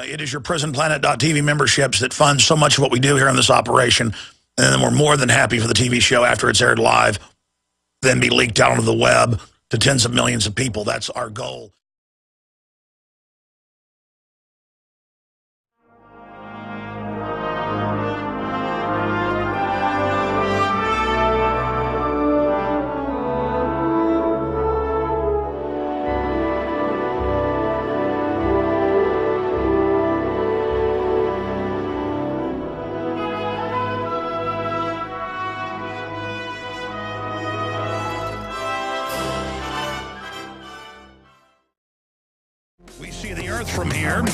It is your prisonplanet.tv memberships that fund so much of what we do here on this operation. And then we're more than happy for the TV show after it's aired live, then be leaked out onto the web to tens of millions of people. That's our goal. We see the Earth from here.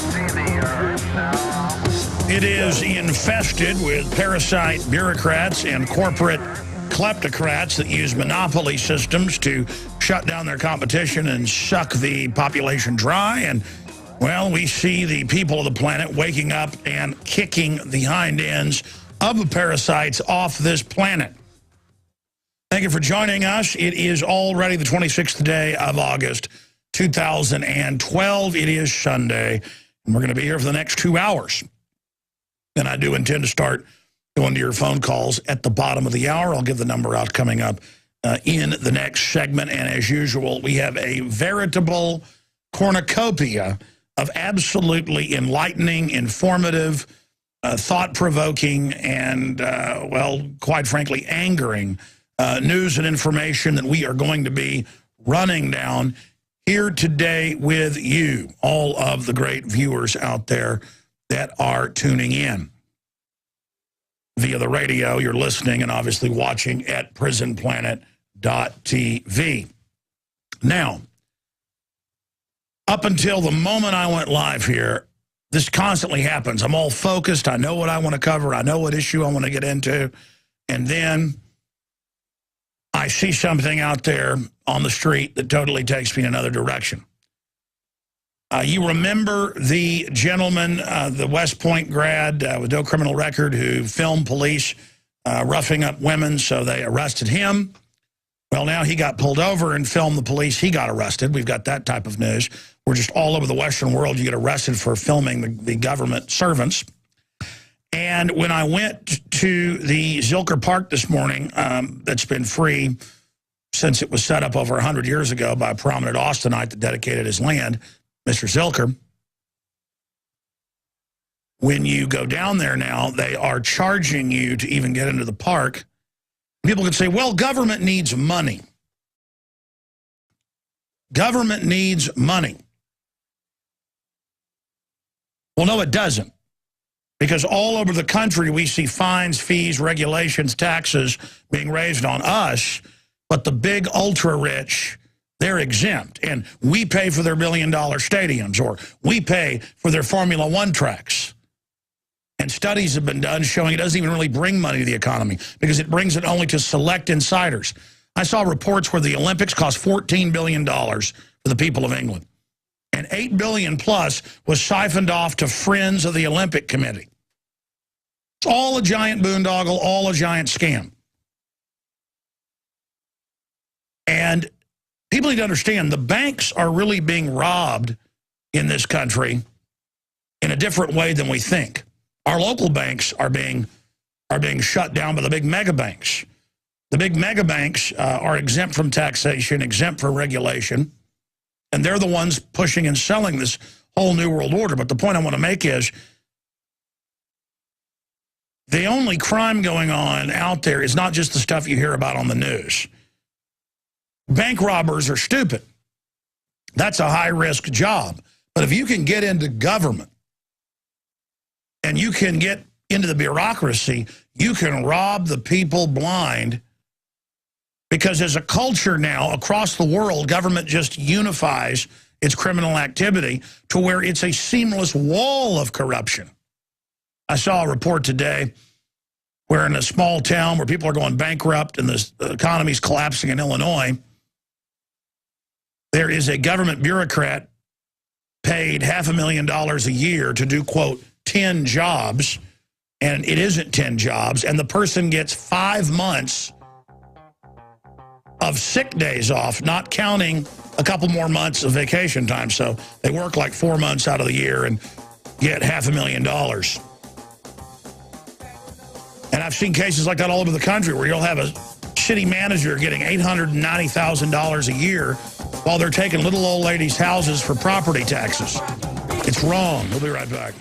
It is infested with parasite bureaucrats and corporate kleptocrats that use monopoly systems to shut down their competition and suck the population dry. And, well, we see the people of the planet waking up and kicking the hind ends of the parasites off this planet. Thank you for joining us. It is already the 26th day of August, 2012. It is Sunday, and we're going to be here for the next 2 hours. And I do intend to start going to your phone calls at the bottom of the hour. I'll give the number out coming up in the next segment. And as usual, we have a veritable cornucopia of absolutely enlightening, informative, thought-provoking, and, well, quite frankly, angering news and information that we are going to be running down here today with you, all of the great viewers out there that are tuning in via the radio. You're listening and obviously watching at prisonplanet.tv. Now, up until the moment I went live here, this constantly happens. I'm all focused. I know what I want to cover. I know what issue I want to get into. And then I see something out there on the street that totally takes me in another direction. You remember the gentleman, the West Point grad with no criminal record who filmed police roughing up women, so they arrested him. Well, now he got pulled over and filmed the police. He got arrested. We've got that type of news. We're just all over the Western world. You get arrested for filming the government servants. And when I went to the Zilker Park this morning, that's been free since it was set up over 100 years ago by a prominent Austinite that dedicated his land, Mr. Zilker. When you go down there now, they are charging you to even get into the park. People could say, well, government needs money. Government needs money. Well, no, it doesn't. Because all over the country, we see fines, fees, regulations, taxes being raised on us, but the big ultra-rich, they're exempt. And we pay for their billion-dollar stadiums, or we pay for their Formula One tracks. And studies have been done showing it doesn't even really bring money to the economy because it brings it only to select insiders. I saw reports where the Olympics cost $14 billion for the people of England. And $8 billion plus was siphoned off to friends of the Olympic Committee. It's all a giant boondoggle, all a giant scam. And people need to understand the banks are really being robbed in this country in a different way than we think. Our local banks are being shut down by the big mega banks. The big mega banks are exempt from taxation, exempt from regulation. And they're the ones pushing and selling this whole new world order. But the point I want to make is the only crime going on out there is not just the stuff you hear about on the news. Bank robbers are stupid. That's a high-risk job. But if you can get into government and you can get into the bureaucracy, you can rob the people blind. Because as a culture now, across the world, government just unifies its criminal activity to where it's a seamless wall of corruption. I saw a report today where in a small town where people are going bankrupt and the economy's collapsing in Illinois, there is a government bureaucrat paid $500,000 a year to do, quote, 10 jobs, and it isn't 10 jobs, and the person gets 5 months of sick days off, not counting a couple more months of vacation time. So they work like 4 months out of the year, and get $500,000. And I've seen cases like that all over the country where you'll have a city manager getting $890,000 a year while they're taking little old ladies' houses for property taxes. It's wrong. We'll be right back.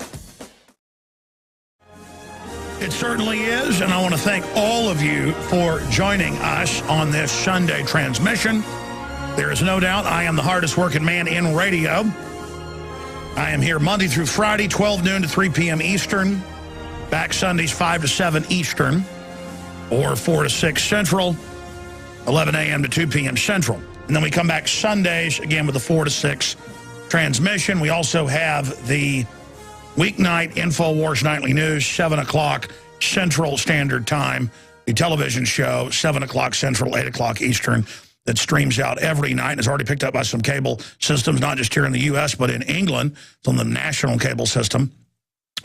It certainly is, and I want to thank all of you for joining us on this Sunday transmission. There is no doubt I am the hardest working man in radio. I am here Monday through Friday, 12 noon to 3 p.m. Eastern. Back Sundays, 5 to 7 Eastern, or 4 to 6 Central, 11 a.m. to 2 p.m. Central. And then we come back Sundays, again, with the 4 to 6 transmission. We also have the weeknight InfoWars Nightly News, 7 o'clock Central Standard Time, the television show, 7 o'clock Central, 8 o'clock Eastern, that streams out every night and is already picked up by some cable systems, not just here in the U.S., but in England. It's on the national cable system.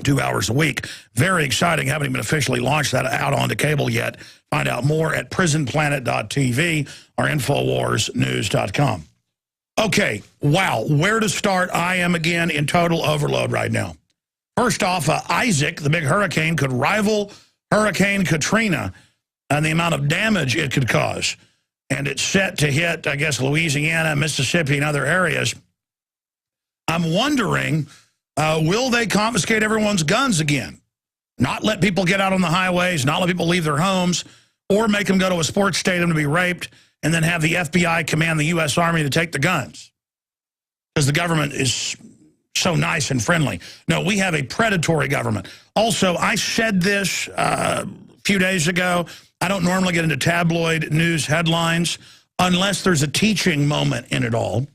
2 hours a week. Very exciting. Haven't even officially launched that out onto cable yet. Find out more at prisonplanet.tv or InfoWarsNews.com. Okay, wow. Where to start? I am again in total overload right now. First off, Isaac, the big hurricane, could rival Hurricane Katrina and the amount of damage it could cause. And it's set to hit, I guess, Louisiana, Mississippi, and other areas. I'm wondering, will they confiscate everyone's guns again? Not let people get out on the highways, not let people leave their homes, or make them go to a sports stadium to be raped, and then have the FBI command the U.S. Army to take the guns. Because the government is so nice and friendly. No, we have a predatory government. Also, I said this a few days ago. I don't normally get into tabloid news headlines unless there's a teaching moment in it all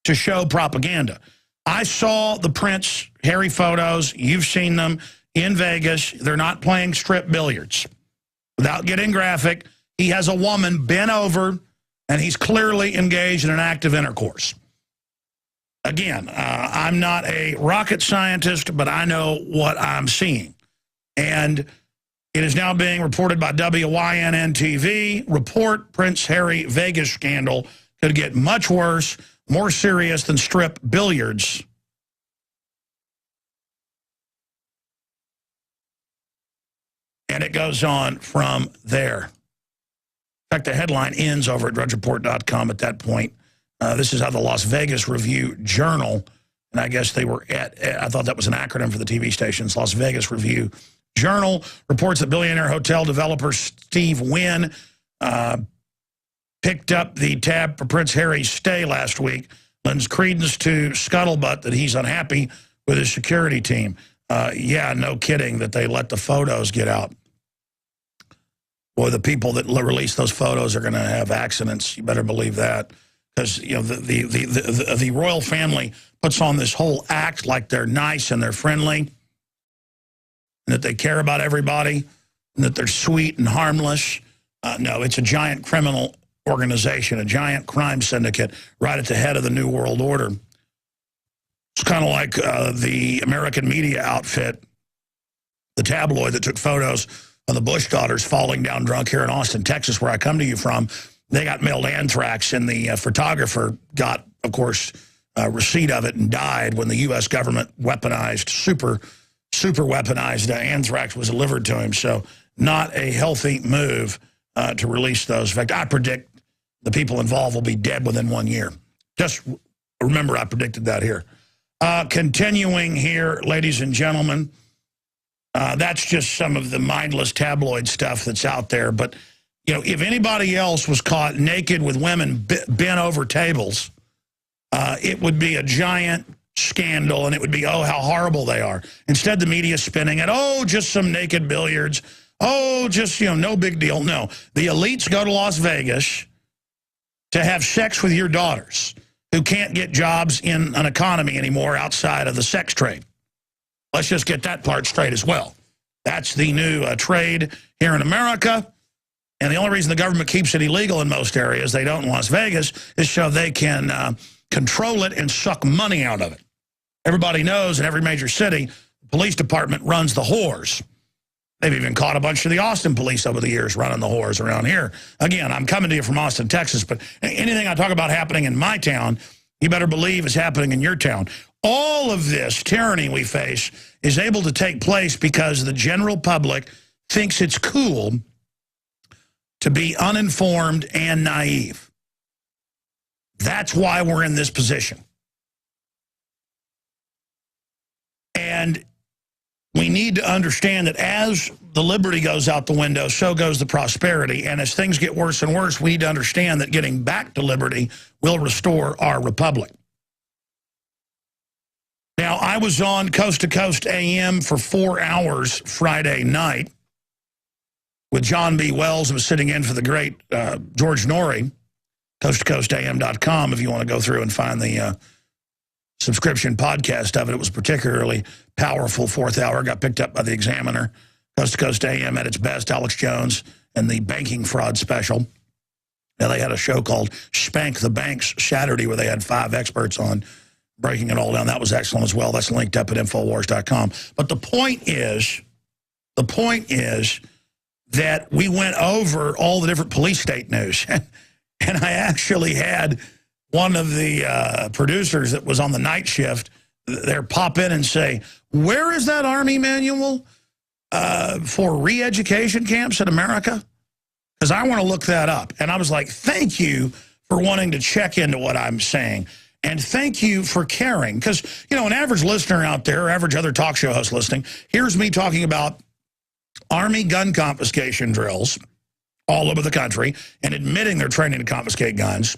to show propaganda. I saw the Prince Harry photos. You've seen them in Vegas. They're not playing strip billiards. Without getting graphic, he has a woman bent over, and he's clearly engaged in an act of intercourse. Again, I'm not a rocket scientist, but I know what I'm seeing. And it is now being reported by WYNN-TV. Report Prince Harry Vegas scandal could get much worse, more serious than strip billiards. And it goes on from there. In fact, the headline ends over at drudgereport.com at that point. This is how the Las Vegas Review-Journal, and I guess they were I thought that was an acronym for the TV stations, Las Vegas Review-Journal, reports that billionaire hotel developer Steve Wynn picked up the tab for Prince Harry's stay last week, lends credence to scuttlebutt that he's unhappy with his security team. Yeah, no kidding that they let the photos get out. Boy, the people that release those photos are going to have accidents. You better believe that. Because, you know, the royal family puts on this whole act like they're nice and they're friendly, and that they care about everybody, and that they're sweet and harmless. No, it's a giant criminal organization, a giant crime syndicate right at the head of the New World Order. It's kind of like the American media outfit, the tabloid that took photos of the Bush daughters falling down drunk here in Austin, Texas, where I come to you from. They got mailed anthrax, and the photographer got, of course, a receipt of it and died when the U.S. government weaponized, super weaponized anthrax was delivered to him. So not a healthy move to release those. In fact, I predict the people involved will be dead within 1 year. Just remember, I predicted that here. Continuing here, ladies and gentlemen, that's just some of the mindless tabloid stuff that's out there. But, you know, if anybody else was caught naked with women bent over tables, it would be a giant scandal, and it would be, oh, how horrible they are. Instead, the media is spinning it, oh, just some naked billiards. Oh, just, you know, no big deal. No, the elites go to Las Vegas to have sex with your daughters who can't get jobs in an economy anymore outside of the sex trade. Let's just get that part straight as well. That's the new trade here in America. And the only reason the government keeps it illegal in most areas, they don't in Las Vegas, is so they can control it and suck money out of it. Everybody knows in every major city, the police department runs the whores. They've even caught a bunch of the Austin police over the years running the whores around here. Again, I'm coming to you from Austin, Texas, but anything I talk about happening in my town, you better believe is happening in your town. All of this tyranny we face is able to take place because the general public thinks it's cool to be uninformed and naive. That's why we're in this position. And we need to understand that as the liberty goes out the window, so goes the prosperity. And as things get worse and worse, we need to understand that getting back to liberty will restore our republic. Now, I was on Coast to Coast AM for 4 hours Friday night with John B. Wells, who was sitting in for the great George Norrie, coasttocoastam.com, if you want to go through and find the subscription podcast of it. It was particularly powerful. 4th hour, got picked up by the Examiner. Coast to Coast AM at its best, Alex Jones and the banking fraud special. Now, they had a show called Spank the Banks Saturday where they had 5 experts on breaking it all down. That was excellent as well. That's linked up at Infowars.com. But the point is that we went over all the different police state news. And I actually had one of the producers that was on the night shift there pop in and say, where is that Army manual for re-education camps in America? Because I want to look that up. And I was like, thank you for wanting to check into what I'm saying. And thank you for caring. Because, you know, an average listener out there, average other talk show host listening, here's me talking about Army gun confiscation drills all over the country and admitting they're training to confiscate guns.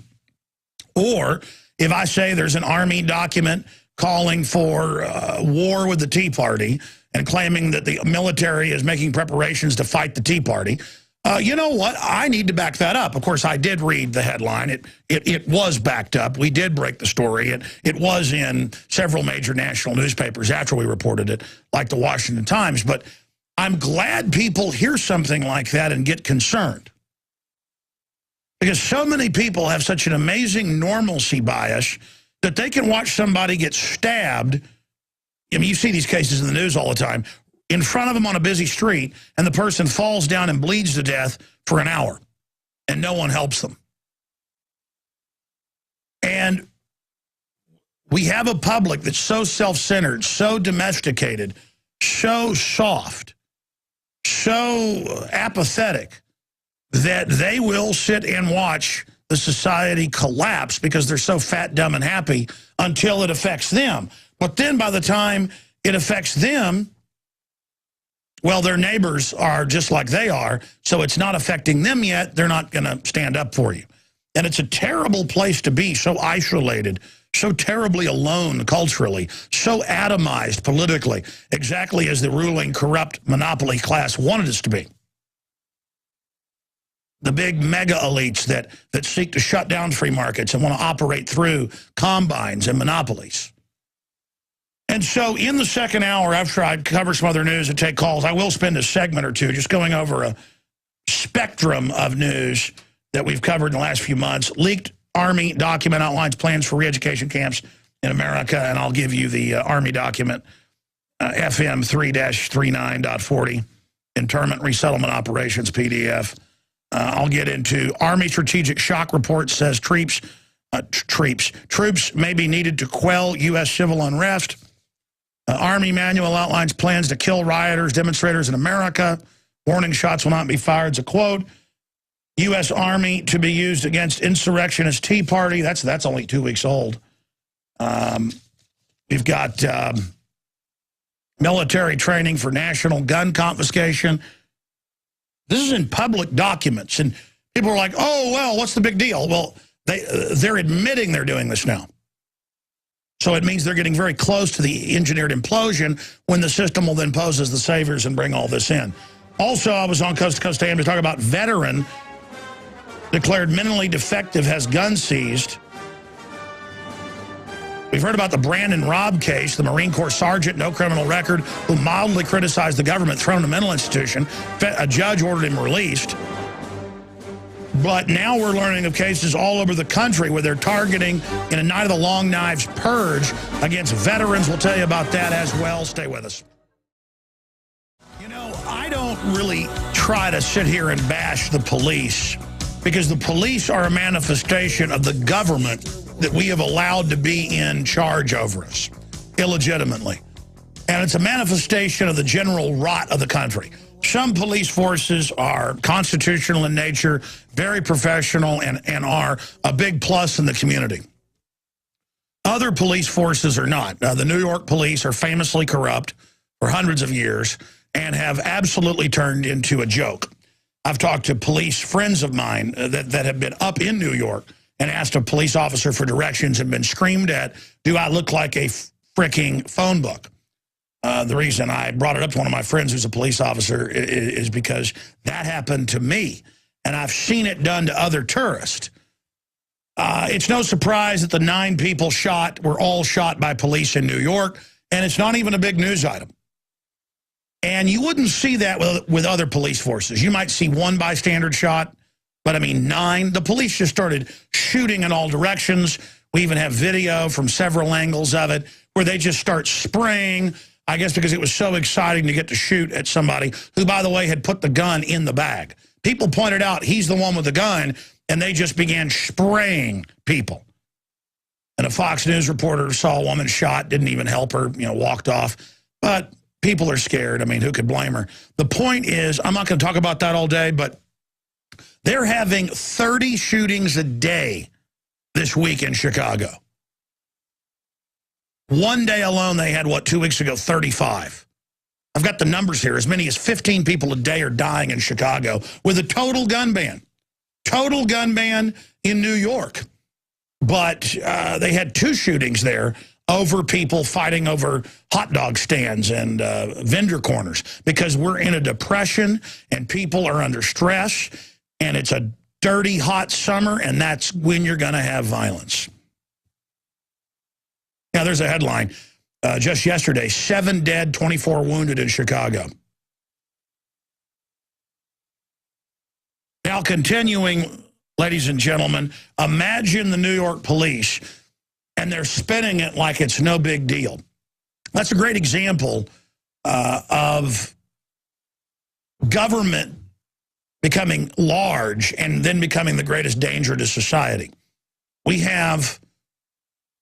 Or if I say there's an Army document calling for war with the Tea Party and claiming that the military is making preparations to fight the Tea Party, you know what? I need to back that up. Of course, I did read the headline. It was backed up. We did break the story. It was in several major national newspapers after we reported it, like the Washington Times. But I'm glad people hear something like that and get concerned. Because so many people have such an amazing normalcy bias that they can watch somebody get stabbed. I mean, you see these cases in the news all the time. In front of them on a busy street, and the person falls down and bleeds to death for an hour, and no one helps them. And we have a public that's so self-centered, so domesticated, so soft, so apathetic, that they will sit and watch the society collapse because they're so fat, dumb, and happy until it affects them. But then by the time it affects them, well, their neighbors are just like they are, so it's not affecting them yet. They're not going to stand up for you. And it's a terrible place to be, so isolated, so terribly alone culturally, so atomized politically, exactly as the ruling corrupt monopoly class wanted us to be. The big mega elites that seek to shut down free markets and want to operate through combines and monopolies. And so in the second hour, after I cover some other news and take calls, I will spend a segment or two just going over a spectrum of news that we've covered in the last few months. Leaked Army document outlines plans for re-education camps in America, and I'll give you the Army document, FM 3-39.40, Internment Resettlement Operations PDF. I'll get into Army Strategic Shock Report says troops may be needed to quell U.S. civil unrest. Army manual outlines plans to kill rioters, demonstrators in America. Warning shots will not be fired, is a quote. U.S. Army to be used against insurrectionist Tea Party. That's only 2 weeks old. We've got military training for national gun confiscation. This is in public documents, and people are like, oh, well, what's the big deal? Well, they're admitting they're doing this now. So it means they're getting very close to the engineered implosion when the system will then pose as the saviors and bring all this in. Also, I was on Coast to Coast AM to talk about veteran declared mentally defective has gun seized. We've heard about the Brandon Robb case, the Marine Corps sergeant, no criminal record, who mildly criticized the government, thrown in a mental institution. A judge ordered him released. But now we're learning of cases all over the country where they're targeting, in a Night of the Long Knives purge, against veterans. We'll tell you about that as well. Stay with us. You know, I don't really try to sit here and bash the police, because the police are a manifestation of the government that we have allowed to be in charge over us. illegitimately. And it's a manifestation of the general rot of the country. Some police forces are constitutional in nature, very professional, and are a big plus in the community. Other police forces are not. The New York police are famously corrupt for hundreds of years and have absolutely turned into a joke. I've talked to police friends of mine that have been up in New York and asked a police officer for directions and been screamed at, do I look like a freaking phone book? The reason I brought it up to one of my friends who's a police officer is because that happened to me, and I've seen it done to other tourists. It's no surprise that the 9 people shot were all shot by police in New York, and it's not even a big news item. And you wouldn't see that with other police forces. You might see 1 bystander shot, but I mean 9. The police just started shooting in all directions. We even have video from several angles of it where they just start spraying, I guess because it was so exciting to get to shoot at somebody who, by the way, had put the gun in the bag. People pointed out he's the one with the gun, and they just began spraying people. And a Fox News reporter saw a woman shot, didn't even help her, walked off. But people are scared. I mean, who could blame her? The point is, I'm not going to talk about that all day, but they're having 30 shootings a day this week in Chicago. One day alone, they had, 2 weeks ago, 35. I've got the numbers here. As many as 15 people a day are dying in Chicago with a total gun ban. Total gun ban in New York. But they had 2 shootings there over people fighting over hot dog stands and vendor corners because we're in a depression and people are under stress and it's a dirty, hot summer, and that's when you're going to have violence. Now, there's a headline just yesterday, 7 dead, 24 wounded in Chicago. Now, continuing, ladies and gentlemen, imagine the New York police, and they're spinning it like it's no big deal. That's a great example of government becoming large and then becoming the greatest danger to society. We have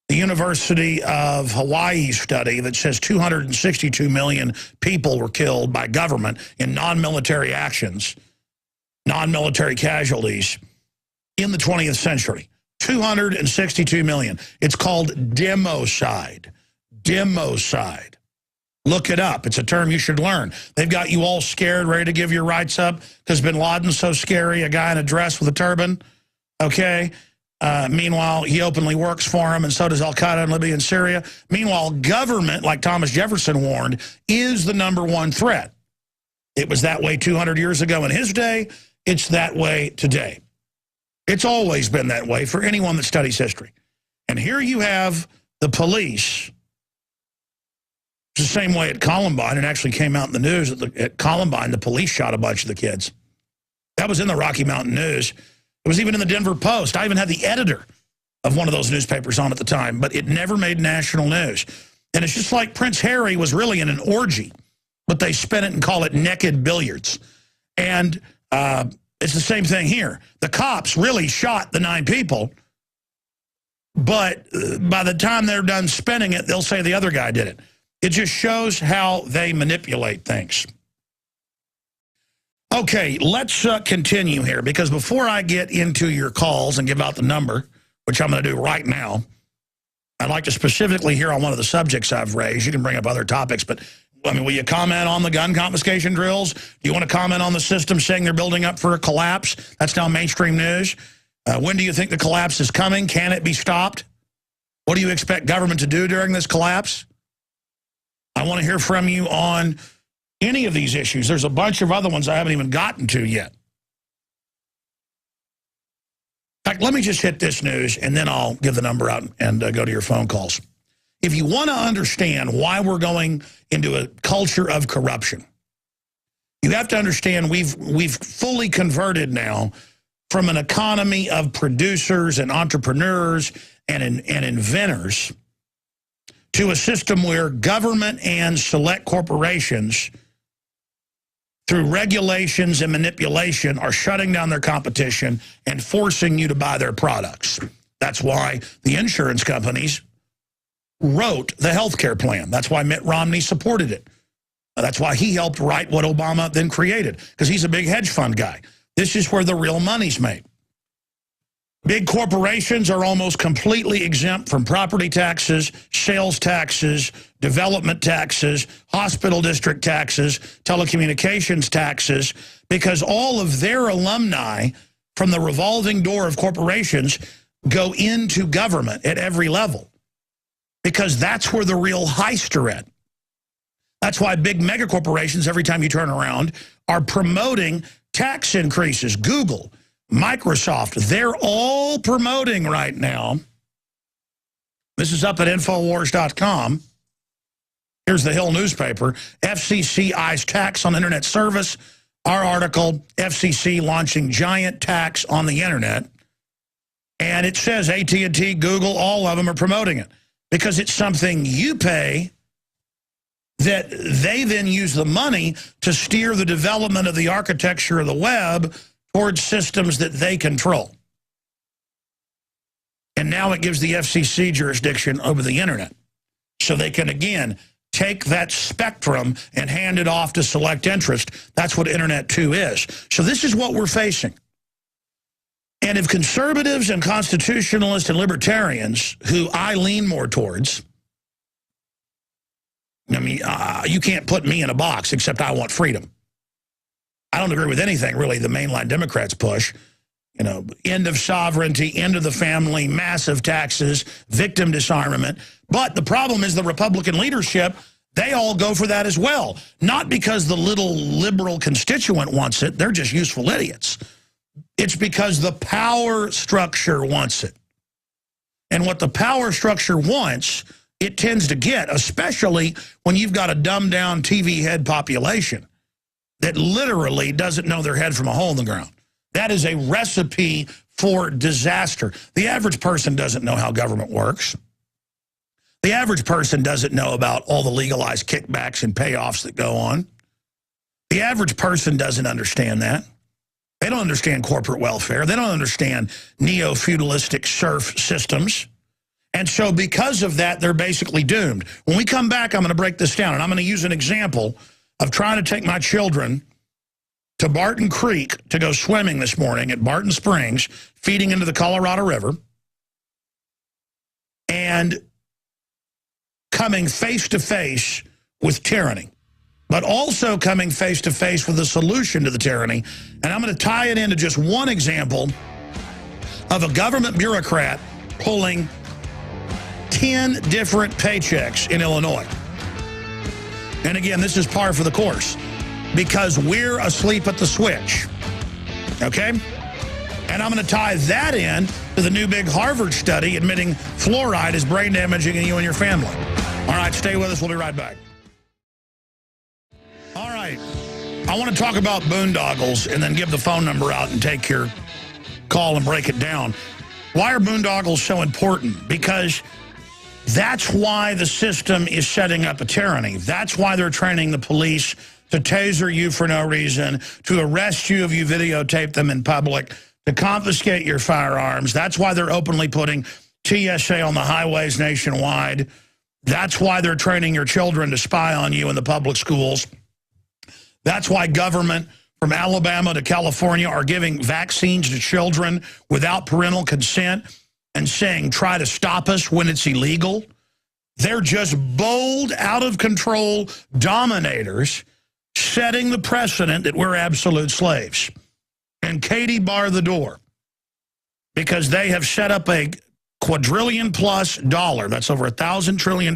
the University of Hawaii study that says 262 million people were killed by government in non-military actions, non-military casualties in the 20th century. 262 million. It's called democide. Democide. Look it up. It's a term you should learn. They've got you all scared, ready to give your rights up because bin Laden's so scary, a guy in a dress with a turban. Okay? Meanwhile, he openly works for him, and so does Al-Qaeda in Libya and Syria. Meanwhile, government, like Thomas Jefferson warned, is the #1 threat. It was that way 200 years ago in his day. It's that way today. It's always been that way for anyone that studies history. And here you have the police. It's the same way at Columbine. It actually came out in the news at Columbine, the police shot a bunch of the kids. That was in the Rocky Mountain News. It was even in the Denver Post. I even had the editor of one of those newspapers on at the time, but it never made national news. And it's just like Prince Harry was really in an orgy, but they spin it and call it naked billiards. And it's the same thing here. The cops really shot the 9 people, but by the time they're done spinning it, they'll say the other guy did it. It just shows how they manipulate things. Okay, let's continue here, because before I get into your calls and give out the number, which I'm going to do right now, I'd like to specifically hear on one of the subjects I've raised. You can bring up other topics, but I mean, will you comment on the gun confiscation drills? Do you want to comment on the system saying they're building up for a collapse? That's now mainstream news. When do you think the collapse is coming? Can it be stopped? What do you expect government to do during this collapse? I want to hear from you on any of these issues. There's a bunch of other ones I haven't even gotten to yet. In fact, let me just hit this news, and then I'll give the number out and go to your phone calls. If you want to understand why we're going into a culture of corruption, you have to understand we've fully converted now from an economy of producers and entrepreneurs and inventors to a system where government and select corporations, through regulations and manipulation, are shutting down their competition and forcing you to buy their products. That's why the insurance companies wrote the health care plan. That's why Mitt Romney supported it. That's why he helped write what Obama then created, because he's a big hedge fund guy. This is where the real money's made. Big corporations are almost completely exempt from property taxes, sales taxes, development taxes, hospital district taxes, telecommunications taxes, because all of their alumni from the revolving door of corporations go into government at every level, because that's where the real heists are at. That's why big mega corporations, every time you turn around, are promoting tax increases. Google, Microsoft, they're all promoting right now. This is up at Infowars.com. Here's the Hill newspaper. F.C.C.s eyes tax on internet service. Our article, F.C.C. launching giant tax on the internet. And it says AT&T, Google, all of them are promoting it, because it's something you pay that they then use the money to steer the development of the architecture of the web towards systems that they control. And now it gives the F.C.C. jurisdiction over the internet. So they can, again, take that spectrum and hand it off to select interest. That's what Internet 2 is. So this is what we're facing. And if conservatives and constitutionalists and libertarians, who I lean more towards, I mean, you can't put me in a box, except I want freedom. I don't agree with anything, really, the mainline Democrats push. You know, end of sovereignty, end of the family, massive taxes, victim disarmament. But the problem is the Republican leadership, they all go for that as well. Not because the little liberal constituent wants it. They're just useful idiots. It's because the power structure wants it. And what the power structure wants, it tends to get, especially when you've got a dumbed-down TV head population that literally doesn't know their head from a hole in the ground. That is a recipe for disaster. The average person doesn't know how government works. The average person doesn't know about all the legalized kickbacks and payoffs that go on. The average person doesn't understand that. They don't understand corporate welfare. They don't understand neo-feudalistic serf systems. And so because of that, they're basically doomed. When we come back, I'm going to break this down, and I'm going to use an example of trying to take my children to Barton Creek to go swimming this morning at Barton Springs, feeding into the Colorado River, and coming face-to-face with tyranny, but also coming face-to-face with a solution to the tyranny. And I'm going to tie it into just one example of a government bureaucrat pulling 10 different paychecks in Illinois. And again, this is par for the course, because we're asleep at the switch, okay? And I'm going to tie that in to the new big Harvard study admitting fluoride is brain damaging in you and your family. All right, stay with us. We'll be right back. All right, I want to talk about boondoggles and then give the phone number out and take your call and break it down. Why are boondoggles so important? Because that's why the system is setting up a tyranny. That's why they're training the police to taser you for no reason, to arrest you if you videotape them in public, to confiscate your firearms. That's why they're openly putting TSA on the highways nationwide. That's why they're training your children to spy on you in the public schools. That's why government from Alabama to California are giving vaccines to children without parental consent and saying, try to stop us when it's illegal. They're just bold, out-of-control dominators setting the precedent that we're absolute slaves. And Katie bar the door, because they have set up a quadrillion-plus dollar, that's over $1,000 trillion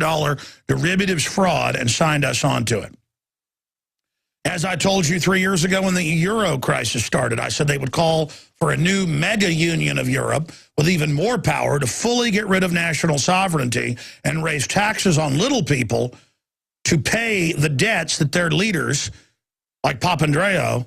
derivatives fraud, and signed us onto it. As I told you 3 years ago when the Euro crisis started, I said they would call for a new mega union of Europe with even more power to fully get rid of national sovereignty and raise taxes on little people to pay the debts that their leaders, like Papandreou,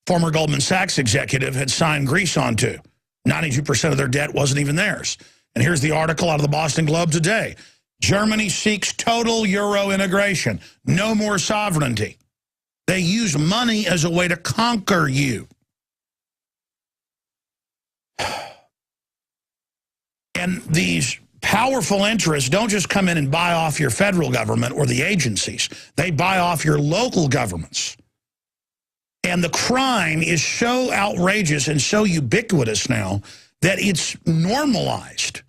former Goldman Sachs executive, had signed Greece onto. 92% of their debt wasn't even theirs. And here's the article out of the Boston Globe today. Germany seeks total euro integration. No more sovereignty. They use money as a way to conquer you. And these powerful interests don't just come in and buy off your federal government or the agencies. They buy off your local governments. And the crime is so outrageous and so ubiquitous now that it's normalized.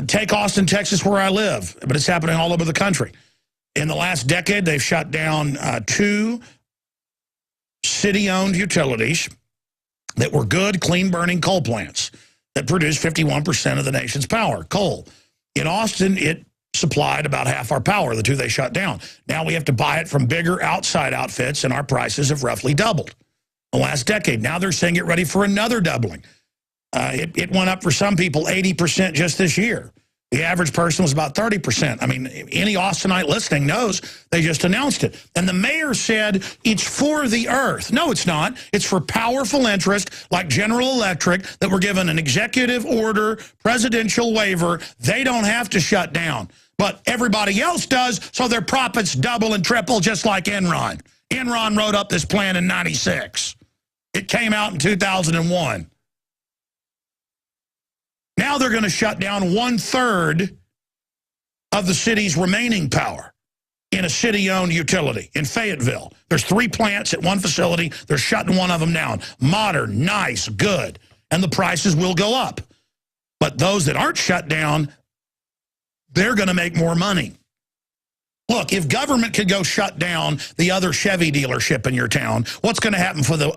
Take Austin, Texas, where I live, but it's happening all over the country. In the last decade, they've shut down 2 city-owned utilities that were good, clean-burning coal plants that produce 51% of the nation's power, coal. In Austin, it supplied about half our power, the 2 they shut down. Now we have to buy it from bigger outside outfits, and our prices have roughly doubled the last decade. Now they're saying get ready for another doubling. It went up for some people 80% just this year. The average person was about 30%. I mean, any Austinite listening knows they just announced it. And the mayor said it's for the earth. No, it's not. It's for powerful interest like General Electric that were given an executive order, presidential waiver. They don't have to shut down. But everybody else does, so their profits double and triple just like Enron. Enron wrote up this plan in '96. It came out in 2001. Now they're going to shut down 1/3 of the city's remaining power in a city-owned utility in Fayetteville. There's 3 plants at one facility. They're shutting one of them down. Modern, nice, good. And the prices will go up. But those that aren't shut down, they're going to make more money. Look, if government could go shut down the other Chevy dealership in your town, what's going to happen for the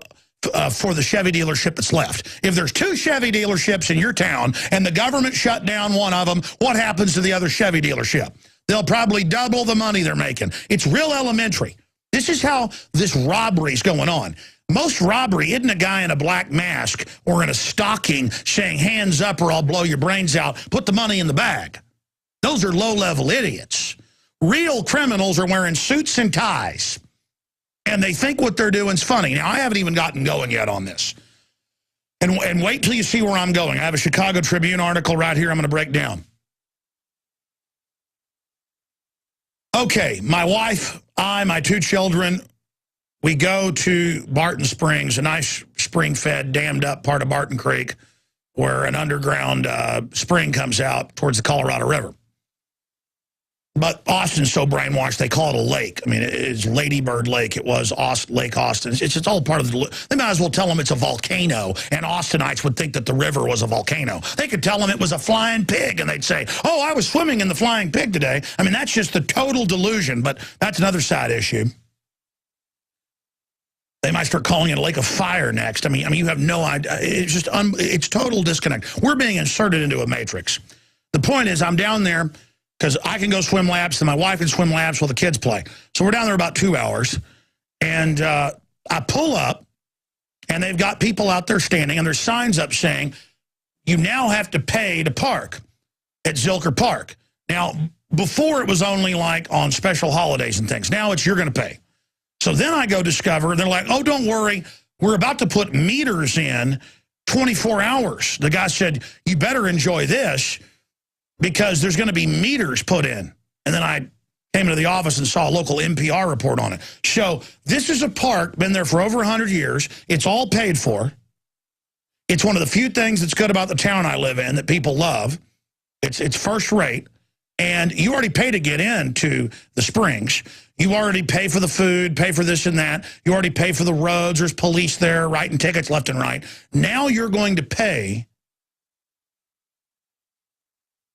Chevy dealership that's left? If there's 2 Chevy dealerships in your town and the government shut down one of them, what happens to the other Chevy dealership? They'll probably double the money they're making. It's real elementary. This is how this robbery's going on. Most robbery isn't a guy in a black mask or in a stocking saying, hands up or I'll blow your brains out, put the money in the bag. Those are low-level idiots. Real criminals are wearing suits and ties. And they think what they're doing is funny. Now, I haven't even gotten going yet on this. And wait till you see where I'm going. I have a Chicago Tribune article right here I'm going to break down. Okay, my wife, my 2 children, we go to Barton Springs, a nice spring-fed, dammed-up part of Barton Creek, where an underground spring comes out towards the Colorado River. But Austin's so brainwashed, they call it a lake. I mean, it's Lady Bird Lake. It was Lake Austin. It's all part of the... They might as well tell them it's a volcano, and Austinites would think that the river was a volcano. They could tell them it was a flying pig, and they'd say, oh, I was swimming in the flying pig today. I mean, that's just the total delusion, but that's another side issue. They might start calling it a lake of fire next. I mean, you have no idea. It's just... it's total disconnect. We're being inserted into a matrix. The point is, I'm down there... because I can go swim laps, and my wife can swim laps while the kids play. So we're down there about 2 hours, and I pull up, and they've got people out there standing, and there's signs up saying, you now have to pay to park at Zilker Park. Now, before it was only like on special holidays and things. Now it's you're going to pay. So then I go discover, they're like, oh, don't worry, we're about to put meters in 24 hours. The guy said, you better enjoy this, because there's going to be meters put in. And then I came into the office and saw a local NPR report on it. So this is a park, been there for over 100 years. It's all paid for. It's one of the few things that's good about the town I live in that people love. It's first rate. And you already pay to get into the springs. You already pay for the food, pay for this and that. You already pay for the roads. There's police there writing tickets left and right. Now you're going to pay...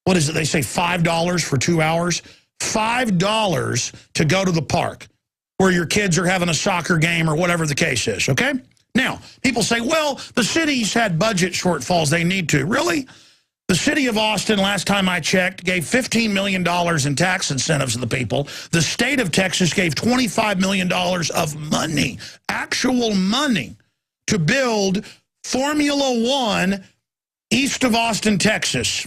what is it? They say $5 for 2 hours? $5 to go to the park where your kids are having a soccer game or whatever the case is, okay? Now, people say, well, the city's had budget shortfalls. They need to. Really? The city of Austin, last time I checked, gave $15 million in tax incentives to the people. The state of Texas gave $25 million of money, actual money, to build Formula One east of Austin, Texas.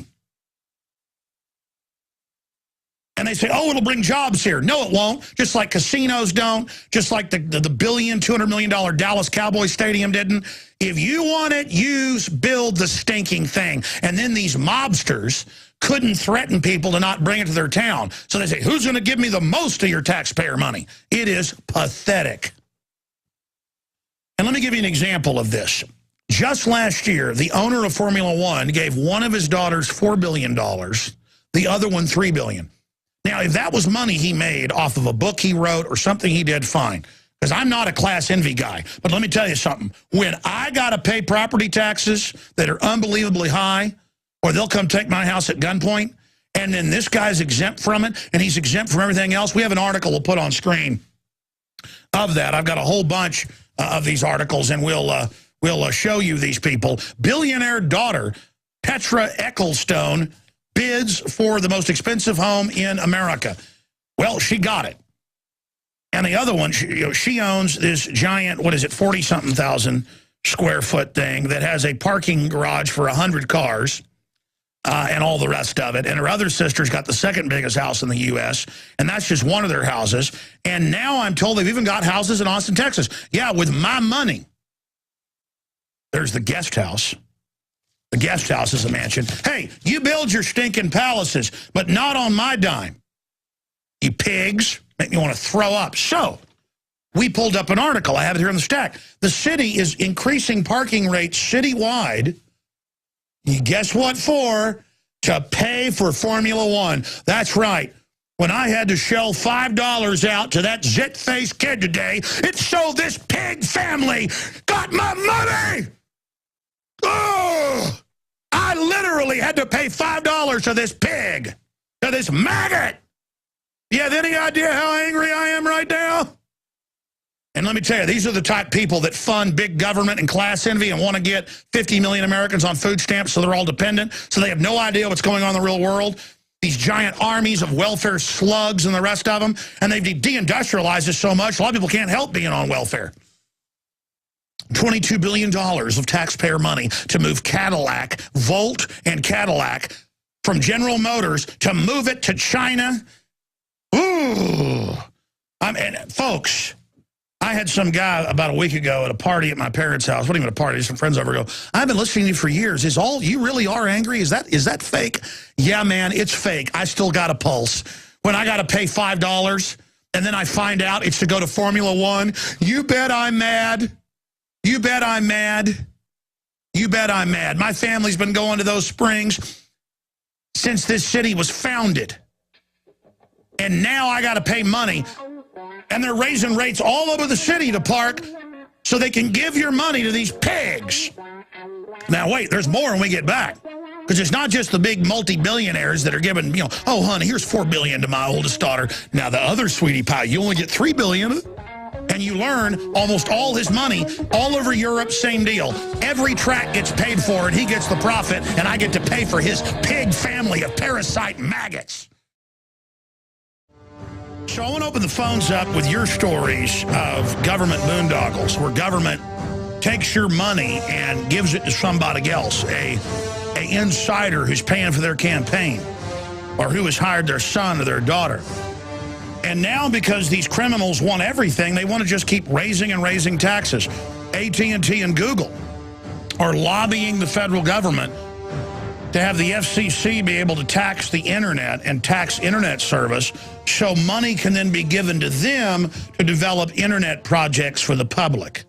And they say, oh, it'll bring jobs here. No, it won't. Just like casinos don't. Just like the $200 million Dallas Cowboys Stadium didn't. If you want it, build the stinking thing. And then these mobsters couldn't threaten people to not bring it to their town. So they say, who's going to give me the most of your taxpayer money? It is pathetic. And let me give you an example of this. Just last year, the owner of Formula One gave one of his daughters $4 billion, the other one $3 billion. Now, if that was money he made off of a book he wrote or something he did, fine. Because I'm not a class envy guy. But let me tell you something. When I got to pay property taxes that are unbelievably high, or they'll come take my house at gunpoint, and then this guy's exempt from it, and he's exempt from everything else. We have an article we'll put on screen of that. I've got a whole bunch of these articles, and we'll show you these people. Billionaire daughter Petra Ecclestone bids for the most expensive home in America. Well, she got it. And the other one, she owns this giant, 40-something thousand square foot thing that has a parking garage for 100 cars and all the rest of it. And her other sister's got the second biggest house in the U.S., and that's just one of their houses. And now I'm told they've even got houses in Austin, Texas. Yeah, with my money. There's the guest house. The guest house is a mansion. Hey, you build your stinking palaces, but not on my dime. You pigs. Make me want to throw up. So, we pulled up an article. I have it here in the stack. The city is increasing parking rates citywide. You guess what for? To pay for Formula One. That's right. When I had to shell $5 out to that zit-faced kid today, it's so this pig family got my money! Oh! I literally had to pay $5 to this pig, to this maggot! You have any idea how angry I am right now? And let me tell you, these are the type of people that fund big government and class envy and want to get 50 million Americans on food stamps so they're all dependent, so they have no idea what's going on in the real world. These giant armies of welfare slugs and the rest of them, and they've deindustrialized us so much, a lot of people can't help being on welfare. $22 billion of taxpayer money to move Cadillac, Volt and Cadillac, from General Motors to move it to China. Ooh. And folks, I had some guy about a week ago at a party at my parents' house. Wasn't even a party, some friends over go, I've been listening to you for years. Is all you really are angry? Is that fake? Yeah, man, it's fake. I still got a pulse. When I got to pay $5 and then I find out it's to go to Formula One, you bet I'm mad. You bet I'm mad. You bet I'm mad. My family's been going to those springs since this city was founded. And now I got to pay money. And they're raising rates all over the city to park so they can give your money to these pigs. Now, wait, there's more when we get back. Because it's not just the big multi-billionaires that are giving, oh, honey, here's $4 billion to my oldest daughter. Now, the other sweetie pie, you only get $3 billion. And you learn almost all his money all over Europe, same deal. Every track gets paid for and he gets the profit, and I get to pay for his pig family of parasite maggots. So I want to open the phones up with your stories of government boondoggles, where government takes your money and gives it to somebody else, a insider who's paying for their campaign, or who has hired their son or their daughter. And now, because these criminals want everything, they want to just keep raising and raising taxes. AT&T and Google are lobbying the federal government to have the F.C.C. be able to tax the internet and tax internet service so money can then be given to them to develop internet projects for the public.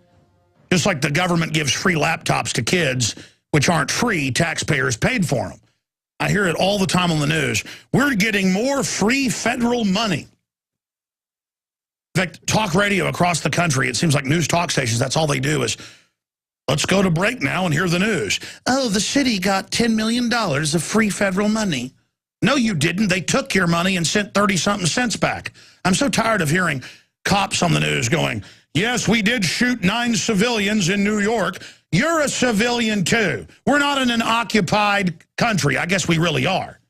Just like the government gives free laptops to kids, which aren't free, taxpayers paid for them. I hear it all the time on the news. We're getting more free federal money. In fact, talk radio across the country, it seems like news talk stations, that's all they do is, let's go to break now and hear the news. Oh, the city got $10 million of free federal money. No, you didn't. They took your money and sent 30-something cents back. I'm so tired of hearing cops on the news going, yes, we did shoot 9 civilians in New York. You're a civilian too. We're not in an occupied country. I guess we really are.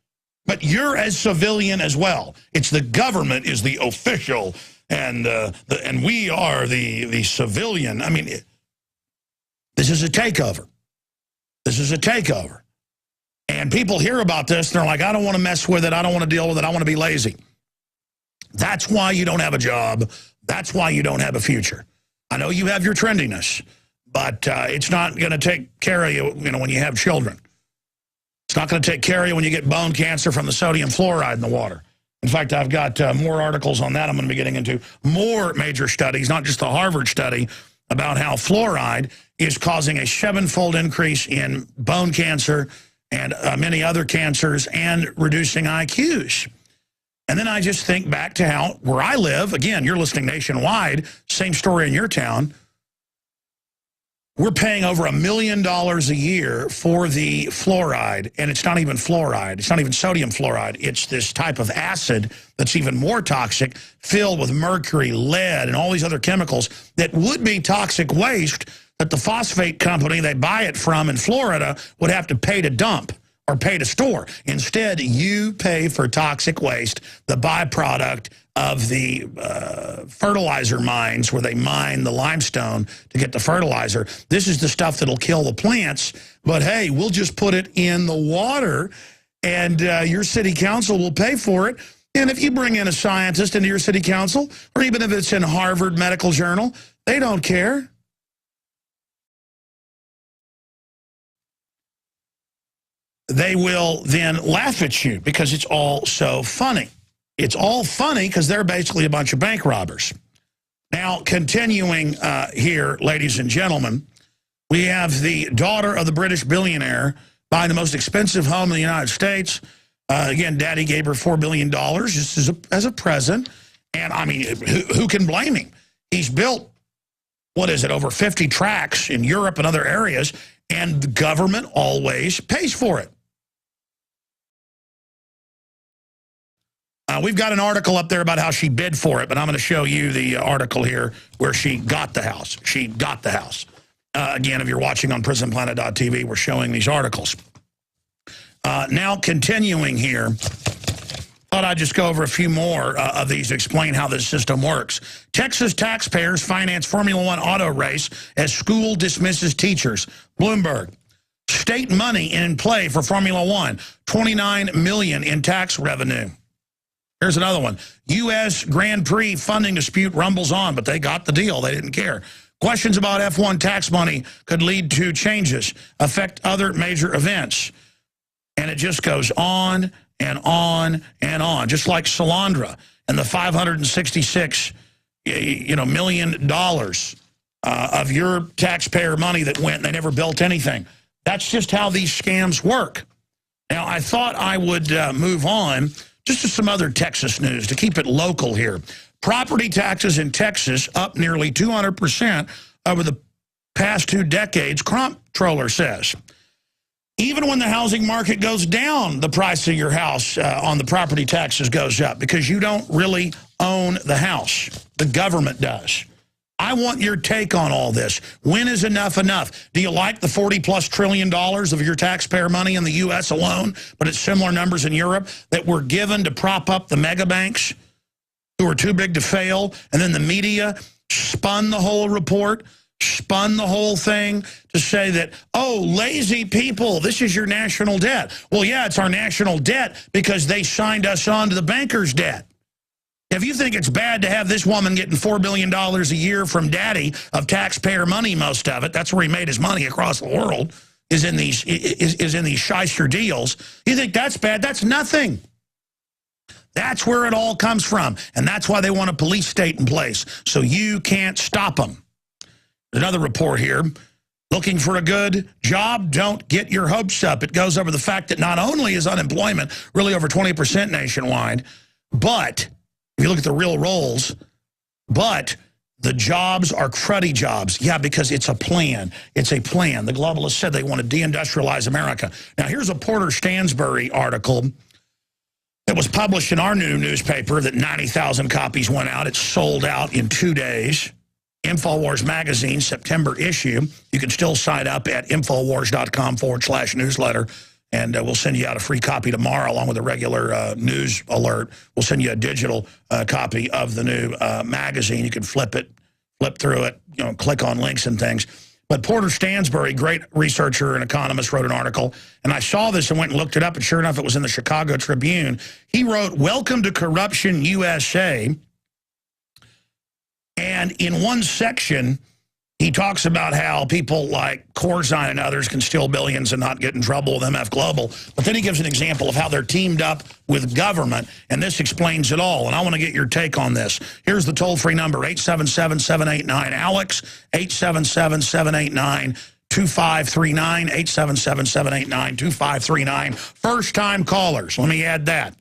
But you're as civilian as well. It's the government is the official, and we are the civilian. I mean, this is a takeover. This is a takeover. And people hear about this, and they're like, I don't want to mess with it. I don't want to deal with it. I want to be lazy. That's why you don't have a job. That's why you don't have a future. I know you have your trendiness, but it's not going to take care of you, when you have children. It's not going to take care of you when you get bone cancer from the sodium fluoride in the water. In fact, I've got more articles on that I'm going to be getting into. More major studies, not just the Harvard study, about how fluoride is causing a 7-fold increase in bone cancer and many other cancers and reducing IQs. And then I just think back to how, where I live, again, you're listening nationwide, same story in your town, we're paying over $1 million a year for the fluoride, and it's not even fluoride. It's not even sodium fluoride. It's this type of acid that's even more toxic, filled with mercury, lead, and all these other chemicals that would be toxic waste that the phosphate company they buy it from in Florida would have to pay to dump or pay to store. Instead, you pay for toxic waste, the byproduct of the fertilizer mines where they mine the limestone to get the fertilizer. This is the stuff that'll kill the plants, but hey, we'll just put it in the water and your city council will pay for it. And if you bring in a scientist into your city council, or even if it's in Harvard Medical Journal, they don't care. They will then laugh at you because it's all so funny. It's all funny because they're basically a bunch of bank robbers. Now, continuing here, ladies and gentlemen, we have the daughter of the British billionaire buying the most expensive home in the United States. Again, Daddy gave her $4 billion just as a present. And, I mean, who can blame him? He's built, what is it, over 50 tracks in Europe and other areas, and the government always pays for it. We've got an article up there about how she bid for it, but I'm going to show you the article here where she got the house. She got the house. Again, if you're watching on prisonplanet.tv, we're showing these articles. Now, continuing here, thought I'd just go over a few more of these to explain how this system works. Texas taxpayers finance Formula One auto race as school dismisses teachers. Bloomberg. State money in play for Formula One. $29 million in tax revenue. Here's another one. U.S. Grand Prix funding dispute rumbles on, but they got the deal. They didn't care. Questions about F1 tax money could lead to changes, affect other major events. And it just goes on and on and on, just like Solandra and the $566 million of your taxpayer money that went and they never built anything. That's just how these scams work. Now, I thought I would move on just to some other Texas news to keep it local here. Property taxes in Texas up nearly 200% over the past 2 decades, comptroller says. Even when the housing market goes down, the price of your house on the property taxes goes up because you don't really own the house. The government does. I want your take on all this. When is enough enough? Do you like the $40+ trillion of your taxpayer money in the U.S. alone, but it's similar numbers in Europe that were given to prop up the mega banks who are too big to fail, and then the media spun the whole report, spun the whole thing to say that, oh, lazy people, this is your national debt. Well, yeah, it's our national debt because they signed us on to the banker's debt. If you think it's bad to have this woman getting $4 billion a year from Daddy of taxpayer money, most of it, that's where he made his money across the world, is in these shyster deals. You think that's bad? That's nothing. That's where it all comes from. And that's why they want a police state in place, so you can't stop them. Another report here. Looking for a good job? Don't get your hopes up. It goes over the fact that not only is unemployment really over 20% nationwide, but if you look at the real roles, but the jobs are cruddy jobs. Yeah, because it's a plan. It's a plan. The globalists said they want to deindustrialize America. Now, here's a Porter Stansbury article that was published in our new newspaper that 90,000 copies went out. It's sold out in 2 days. InfoWars Magazine, September issue. You can still sign up at infowars.com/newsletter. And we'll send you out a free copy tomorrow along with a regular news alert. We'll send you a digital copy of the new magazine. You can flip through it, click on links and things. But Porter Stansbury, great researcher and economist, wrote an article. And I saw this and went and looked it up. And sure enough, it was in the Chicago Tribune. He wrote, "Welcome to Corruption USA." And in one section, He talks about how people like Corzine and others can steal billions and not get in trouble with MF Global. But then he gives an example of how they're teamed up with government, and this explains it all. And I want to get your take on this. Here's the toll-free number, 877-789-ALEX, 877-789-2539, 877-789-2539. First-time callers. Let me add that.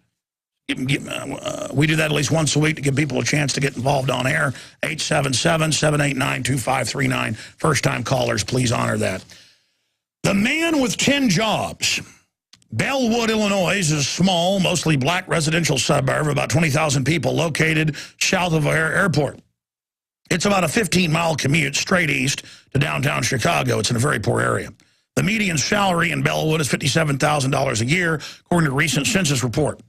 We do that at least once a week to give people a chance to get involved on air. 877-789-2539. First-time callers, please honor that. The man with 10 jobs. Bellwood, Illinois is a small, mostly black residential suburb of about 20,000 people located south of O'Hare Airport. It's about a 15-mile commute straight east to downtown Chicago. It's in a very poor area. The median salary in Bellwood is $57,000 a year, according to a recent census report.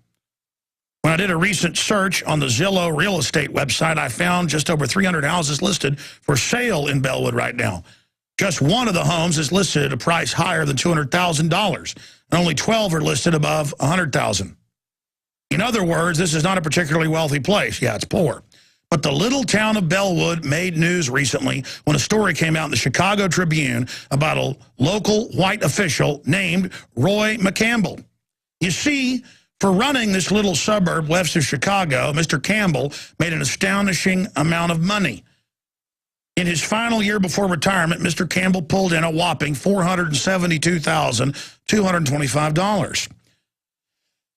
When I did a recent search on the Zillow real estate website, I found just over 300 houses listed for sale in Bellwood right now. Just one of the homes is listed at a price higher than $200,000, and only 12 are listed above $100,000. In other words, this is not a particularly wealthy place. Yeah, it's poor. But the little town of Bellwood made news recently when a story came out in the Chicago Tribune about a local white official named Roy McCampbell. You see, for running this little suburb west of Chicago, Mr. Campbell made an astonishing amount of money. In his final year before retirement, Mr. Campbell pulled in a whopping $472,225.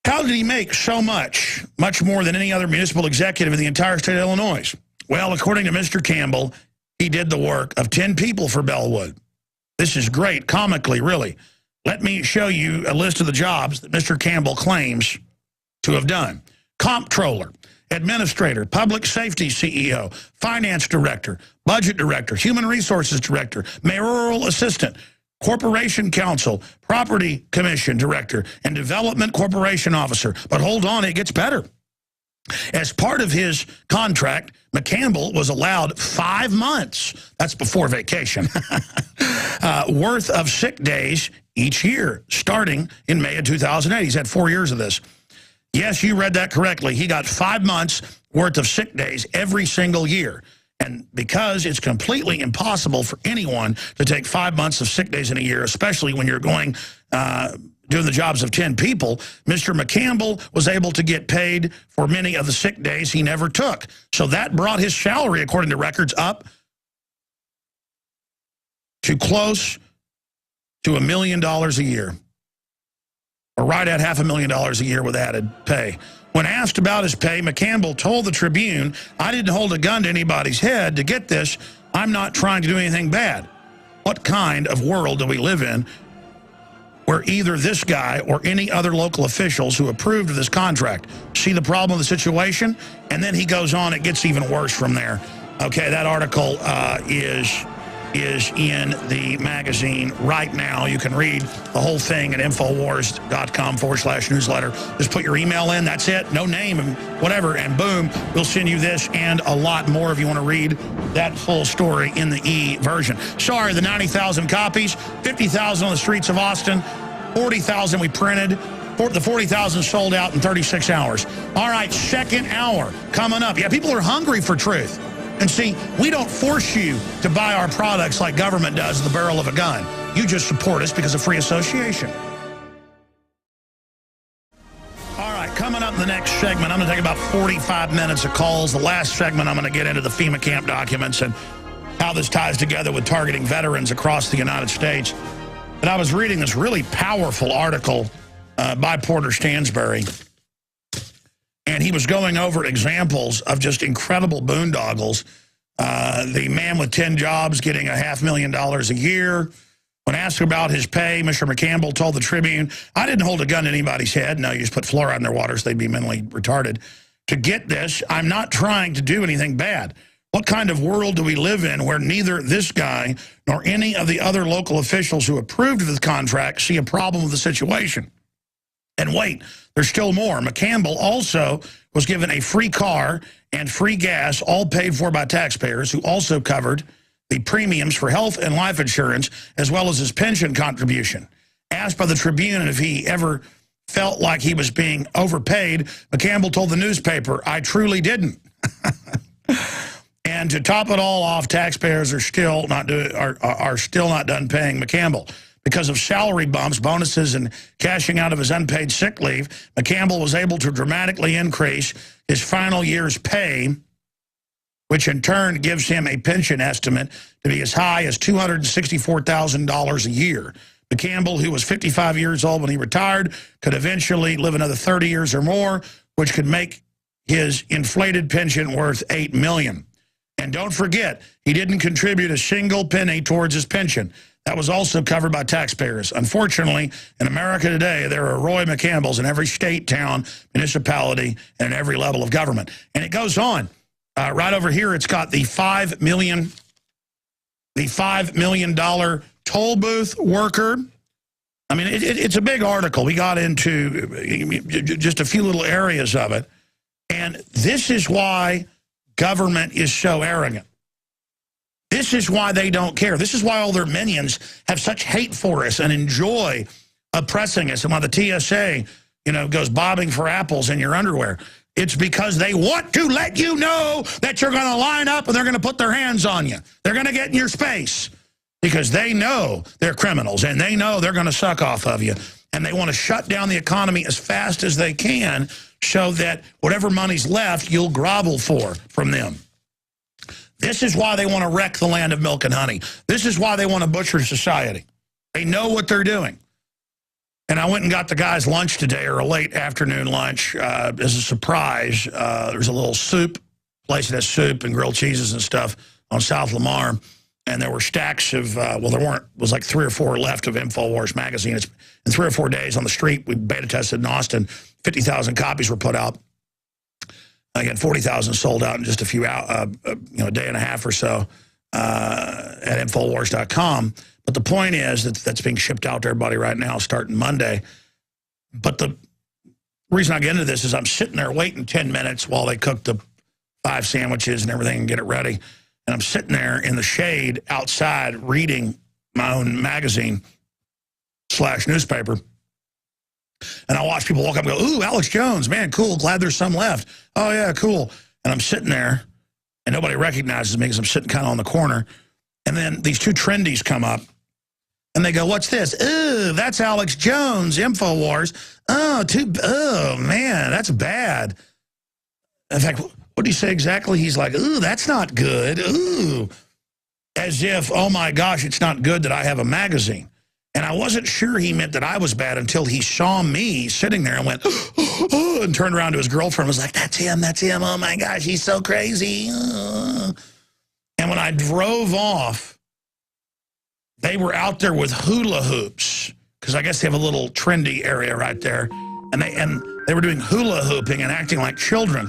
How did he make so much, much more than any other municipal executive in the entire state of Illinois? Well, according to Mr. Campbell, he did the work of 10 people for Bellwood. This is great, comically, really. Let me show you a list of the jobs that Mr. Campbell claims to have done. Comptroller, administrator, public safety CEO, finance director, budget director, human resources director, mayoral assistant, corporation counsel, property commission director, and development corporation officer. But hold on, it gets better. As part of his contract, McCampbell was allowed 5 months, that's before vacation, worth of sick days each year, starting in May of 2008. He's had 4 years of this. Yes, you read that correctly. He got 5 months worth of sick days every single year. And because it's completely impossible for anyone to take 5 months of sick days in a year, especially when you're going doing the jobs of 10 people, Mr. McCampbell was able to get paid for many of the sick days he never took. So that brought his salary, according to records, up to close to $1 million a year, or right at $500,000 a year with added pay. When asked about his pay, McCampbell told the Tribune, "I didn't hold a gun to anybody's head to get this. I'm not trying to do anything bad." What kind of world do we live in where either this guy or any other local officials who approved of this contract see the problem of the situation? And then he goes on, it gets even worse from there. Okay, that article is in the magazine right now. You can read the whole thing at Infowars.com/newsletter. Just put your email in, that's it, no name and whatever, and boom, we'll send you this and a lot more if you want to read that full story in the e-version. Sorry, the 90,000 copies, 50,000 on the streets of Austin, 40,000 we printed. The 40,000 sold out in 36 hours. All right, second hour coming up. Yeah, people are hungry for truth. And see, we don't force you to buy our products like government does the barrel of a gun. You just support us because of free association. All right, coming up in the next segment, I'm going to take about 45 minutes of calls. The last segment, I'm going to get into the FEMA camp documents and how this ties together with targeting veterans across the United States. But I was reading this really powerful article by Porter Stansberry. And he was going over examples of just incredible boondoggles. The man with 10 jobs getting $500,000 a year. When asked about his pay, Mr. McCampbell told the Tribune, "I didn't hold a gun to anybody's head. No, you just put fluoride in their waters, they'd be mentally retarded. To get this, I'm not trying to do anything bad. What kind of world do we live in where neither this guy nor any of the other local officials who approved of the contract see a problem with the situation?" And wait, there's still more. McCampbell also was given a free car and free gas, all paid for by taxpayers, who also covered the premiums for health and life insurance, as well as his pension contribution. Asked by the Tribune if he ever felt like he was being overpaid, McCampbell told the newspaper, "I truly didn't." And to top it all off, taxpayers are still not done paying McCampbell. Because of salary bumps, bonuses, and cashing out of his unpaid sick leave, McCampbell was able to dramatically increase his final year's pay, which in turn gives him a pension estimate to be as high as $264,000 a year. McCampbell, who was 55 years old when he retired, could eventually live another 30 years or more, which could make his inflated pension worth $8 million. And don't forget, he didn't contribute a single penny towards his pension. That was also covered by taxpayers. Unfortunately, in America today, there are Roy McCampbells in every state, town, municipality, and at every level of government. And it goes on. Right over here, it's got the $5 million toll booth worker. I mean, it's a big article. We got into just a few little areas of it. And this is why government is so arrogant. This is why they don't care. This is why all their minions have such hate for us and enjoy oppressing us. And why the TSA, goes bobbing for apples in your underwear. It's because they want to let you know that you're going to line up and they're going to put their hands on you. They're going to get in your space because they know they're criminals and they know they're going to suck off of you. And they want to shut down the economy as fast as they can so that whatever money's left, you'll grovel from them. This is why they want to wreck the land of milk and honey. This is why they want to butcher society. They know what they're doing. And I went and got the guys lunch today, or a late afternoon lunch, as a surprise. There's a little soup place that has soup and grilled cheeses and stuff on South Lamar. And there were stacks of, there was like 3 or 4 left of InfoWars magazine. It's in 3 or 4 days on the street. We beta tested in Austin. 50,000 copies were put out. Again, 40,000 sold out in just a few a day and a half or so at Infowars.com. But the point is that's being shipped out to everybody right now starting Monday. But the reason I get into this is I'm sitting there waiting 10 minutes while they cook the 5 sandwiches and everything and get it ready. And I'm sitting there in the shade outside reading my own magazine/newspaper. And I watch people walk up and go, ooh, Alex Jones, man, cool, glad there's some left. Oh, yeah, cool. And I'm sitting there, and nobody recognizes me because I'm sitting kind of on the corner. And then these 2 trendies come up, and they go, what's this? Ooh, that's Alex Jones, InfoWars. Oh, man, that's bad. In fact, what did he say exactly? He's like, ooh, that's not good. Ooh. As if, oh, my gosh, it's not good that I have a magazine. And I wasn't sure he meant that I was bad until he saw me sitting there and went, oh, and turned around to his girlfriend and was like, that's him. Oh, my gosh, he's so crazy. And when I drove off, they were out there with hula hoops, because I guess they have a little trendy area right there. And they were doing hula hooping and acting like children,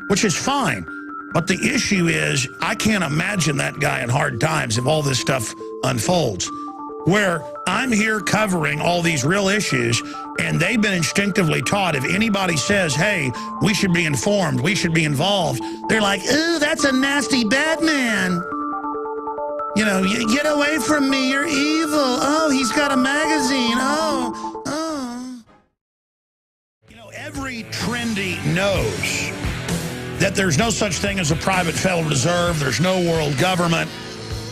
which is fine. But the issue is I can't imagine that guy in hard times if all this stuff unfolds. Where I'm here covering all these real issues, and they've been instinctively taught if anybody says, hey, we should be informed, we should be involved, they're like, ooh, that's a nasty bad man. You get away from me, you're evil. Oh, he's got a magazine. Oh. Every trendy knows that there's no such thing as a private Federal Reserve, there's no world government,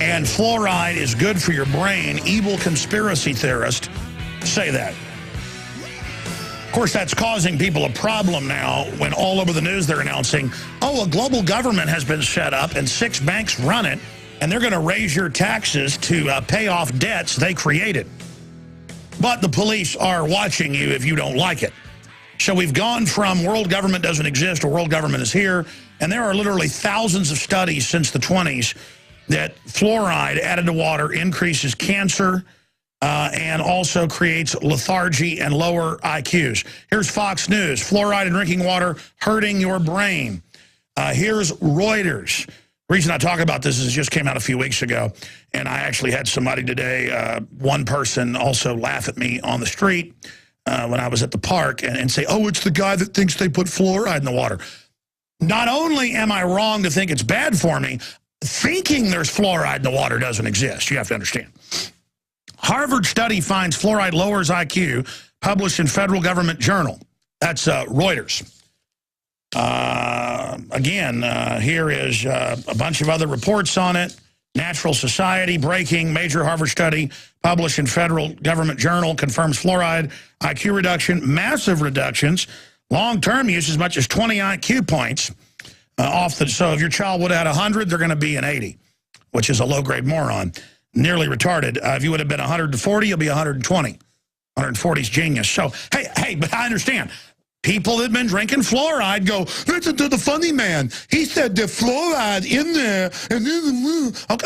and fluoride is good for your brain. Evil conspiracy theorists say that. Of course, that's causing people a problem now when all over the news they're announcing, oh, a global government has been set up and 6 banks run it, and they're going to raise your taxes to pay off debts they created. But the police are watching you if you don't like it. So we've gone from world government doesn't exist to world government is here, and there are literally thousands of studies since the 20s that fluoride added to water increases cancer and also creates lethargy and lower IQs. Here's Fox News. Fluoride in drinking water hurting your brain. Here's Reuters. The reason I talk about this is it just came out a few weeks ago, and I actually had somebody today, one person also laugh at me on the street when I was at the park and say, oh, it's the guy that thinks they put fluoride in the water. Not only am I wrong to think it's bad for me, thinking there's fluoride in the water doesn't exist. You have to understand. Harvard study finds fluoride lowers IQ, published in Federal Government Journal. That's Reuters. Again, here is a bunch of other reports on it. Natural Society, breaking, major Harvard study published in Federal Government Journal confirms fluoride IQ reduction, massive reductions, long-term use as much as 20 IQ points off the. So if your child would have had 100, they're going to be an 80, which is a low-grade moron, nearly retarded. If you would have been 140, you'll be 120. 140 is genius. So, hey, but I understand. People that have been drinking fluoride go, listen to the funny man. He said the fluoride in there. And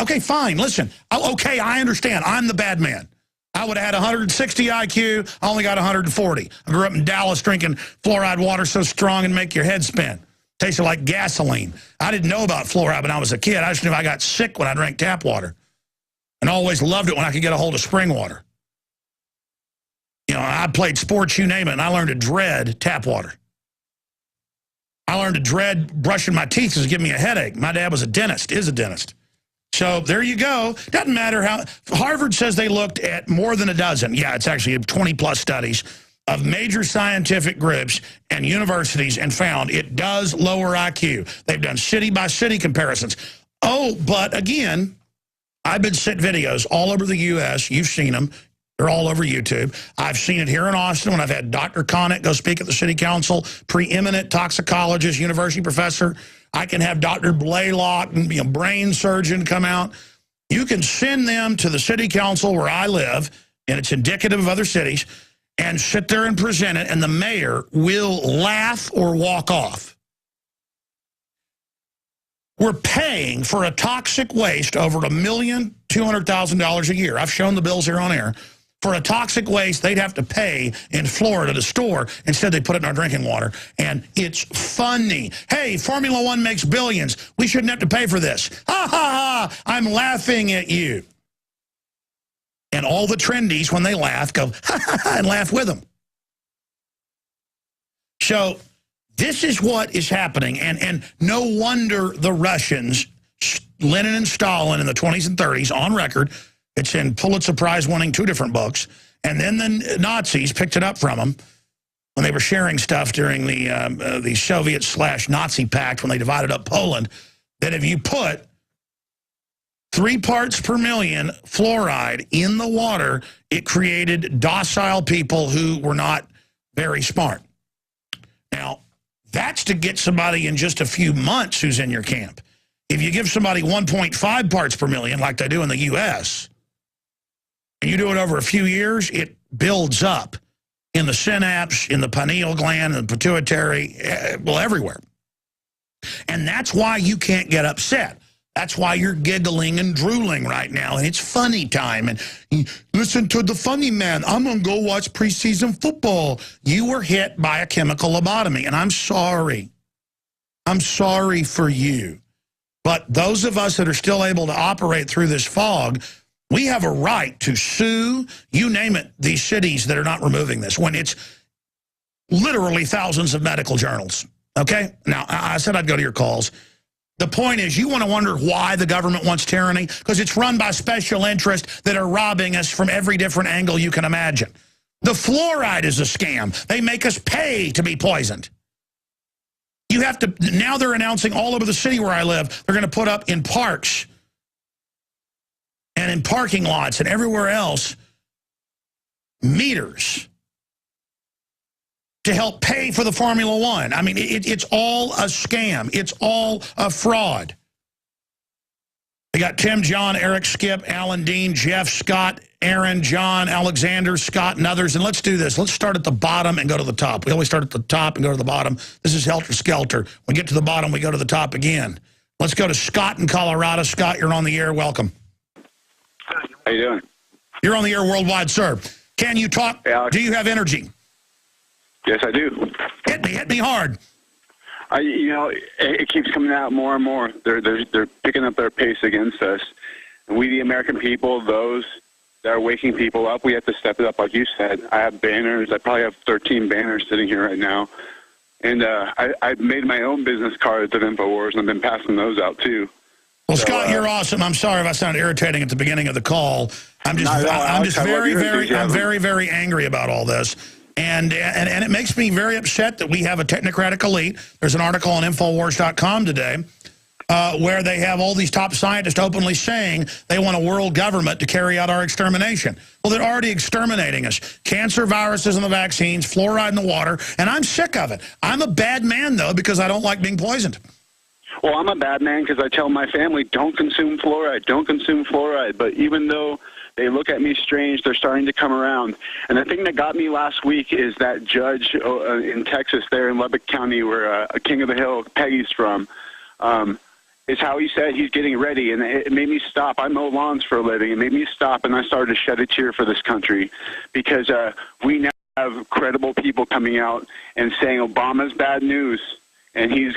okay, fine. Listen. Okay, I understand. I'm the bad man. I would have had 160 IQ. I only got 140. I grew up in Dallas drinking fluoride water so strong and make your head spin. Tasted like gasoline. I didn't know about fluoride when I was a kid. I just knew I got sick when I drank tap water. And always loved it when I could get a hold of spring water. You know, I played sports, you name it, and I learned to dread tap water. I learned to dread brushing my teeth because it gave me a headache. My dad was a dentist, is a dentist. So there you go. Doesn't matter how. Harvard says they looked at more than a dozen. Yeah, it's actually 20-plus studies of major scientific groups and universities and found it does lower IQ. They've done city-by-city comparisons. Oh, but again, I've been sent videos all over the U.S. You've seen them. They're all over YouTube. I've seen it here in Austin when I've had Dr. Connick go speak at the city council, preeminent toxicologist, university professor. I can have Dr. Blaylock, brain surgeon, come out. You can send them to the city council where I live, and it's indicative of other cities, and sit there and present it, and the mayor will laugh or walk off. We're paying for a toxic waste over $1,200,000 a year. I've shown the bills here on air. For a toxic waste, they'd have to pay in Florida to store. Instead, they put it in our drinking water. And it's funny. Hey, Formula One makes billions. We shouldn't have to pay for this. Ha, ha, ha. I'm laughing at you. And all the trendies, when they laugh, go, ha, ha, ha, and laugh with them. So this is what is happening. And no wonder the Russians, Lenin and Stalin in the 20s and 30s, on record, it's in Pulitzer Prize-winning 2 different books. And then the Nazis picked it up from them when they were sharing stuff during the Soviet/Nazi pact when they divided up Poland, that if you put 3 parts per million fluoride in the water, it created docile people who were not very smart. Now, that's to get somebody in just a few months who's in your camp. If you give somebody 1.5 parts per million, like they do in the U.S., and you do it over a few years, it builds up in the synapse, in the pineal gland, in the pituitary, well, everywhere. And that's why you can't get upset. That's why you're giggling and drooling right now, and it's funny time. And listen to the funny man. I'm going to go watch preseason football. You were hit by a chemical lobotomy, and I'm sorry. I'm sorry for you. But those of us that are still able to operate through this fog, we have a right to sue, you name it, these cities that are not removing this, when it's literally thousands of medical journals. Okay? Now, I said I'd go to your calls. The point is, you want to wonder why the government wants tyranny? Because it's run by special interests that are robbing us from every different angle you can imagine. The fluoride is a scam. They make us pay to be poisoned. You have to, now they're announcing all over the city where I live, they're going to put up in parks and in parking lots and everywhere else meters to help pay for the Formula One. I mean, it's all a scam. It's all a fraud. They got Tim, John, Eric, Skip, Alan, Dean, Jeff, Scott, Aaron, John, Alexander, Scott, and others. And let's do this. Let's start at the bottom and go to the top. We always start at the top and go to the bottom. This is Helter Skelter. We get to the bottom, we go to the top again. Let's go to Scott in Colorado. Scott, you're on the air. Welcome. How you doing? You're on the air worldwide, sir. Can you talk? Yeah, do you have energy? Yes, I do. Hit me hard. You know, it keeps coming out more and more. They're picking up their pace against us. And we, the American people, those that are waking people up, we have to step it up, like you said. I have banners. I probably have 13 banners sitting here right now. And I made my own business cards of InfoWars, and I've been passing those out, too. Well, so, Scott, you're awesome. I'm sorry if I sounded irritating at the beginning of the call. I'm just very, very angry about all this. And it makes me very upset that we have a technocratic elite. There's an article on Infowars.com today where they have all these top scientists openly saying they want a world government to carry out our extermination. Well, they're already exterminating us. Cancer, viruses, and the vaccines, fluoride in the water, and I'm sick of it. I'm a bad man, though, because I don't like being poisoned. Well, I'm a bad man because I tell my family, don't consume fluoride, don't consume fluoride. But even though they look at me strange, they're starting to come around. And the thing that got me last week is that judge in Texas there in Lubbock County where King of the Hill, Peggy's from, is how he said he's getting ready. And it made me stop. I mow lawns for a living. It made me stop, and I started to shed a tear for this country because we now have credible people coming out and saying Obama's bad news. And he's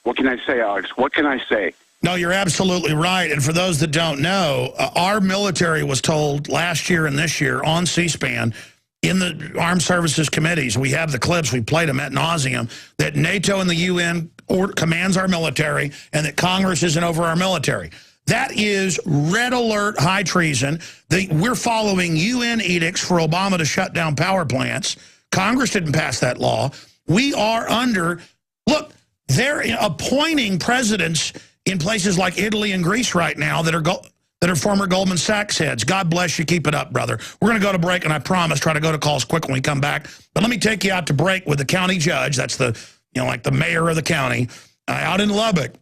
what can I say, Alex? What can I say? No, you're absolutely right. And for those that don't know, our military was told last year and this year on C-SPAN in the Armed Services Committees, we have the clips, we played them ad nauseum, that NATO and the UN commands our military and that Congress isn't over our military. That is red alert high treason. We're following UN edicts for Obama to shut down power plants. Congress didn't pass that law. We are under, look, they're appointing presidents in places like Italy and Greece right now that are former Goldman Sachs heads. God bless you. Keep it up, brother. We're going to go to break, and I promise try to go to calls quick when we come back. But let me take you out to break with the county judge. That's the, like the mayor of the county out in Lubbock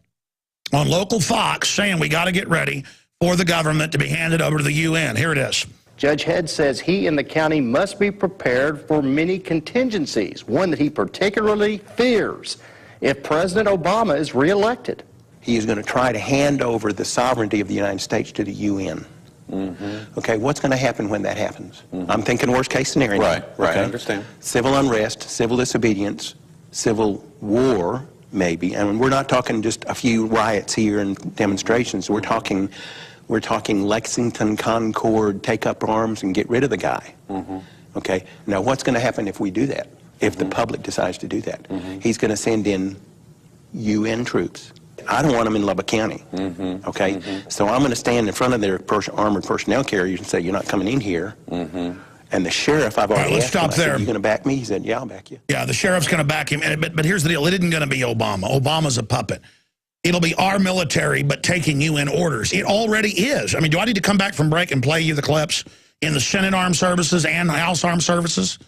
on local Fox saying we got to get ready for the government to be handed over to the UN. Here it is. Judge Head says he and the county must be prepared for many contingencies, one that he particularly fears if President Obama is reelected. He is going to try to hand over the sovereignty of the United States to the UN. Mm-hmm. Okay, what's going to happen when that happens? Mm-hmm. I'm thinking worst case scenario. Right, okay? I understand. Civil unrest, civil disobedience, civil war, maybe. And we're not talking just a few riots here and demonstrations. We're talking Lexington, Concord, take up arms and get rid of the guy. Mm-hmm. Okay, now what's going to happen if we do that? If the public decides to do that? Mm-hmm. He's going to send in UN troops. I don't want them in Lubbock County, okay? So I'm going to stand in front of their armored personnel carriers and say, you're not coming in here. And the sheriff, I've already asked him, I said, you going to back me? He said, yeah, I'll back you. Yeah, the sheriff's going to back him. But here's the deal. It isn't going to be Obama. Obama's a puppet. It'll be our military, but taking UN orders. It already is. I mean, do I need to come back from break and play you the clips in the Senate Armed Services and the House Armed Services?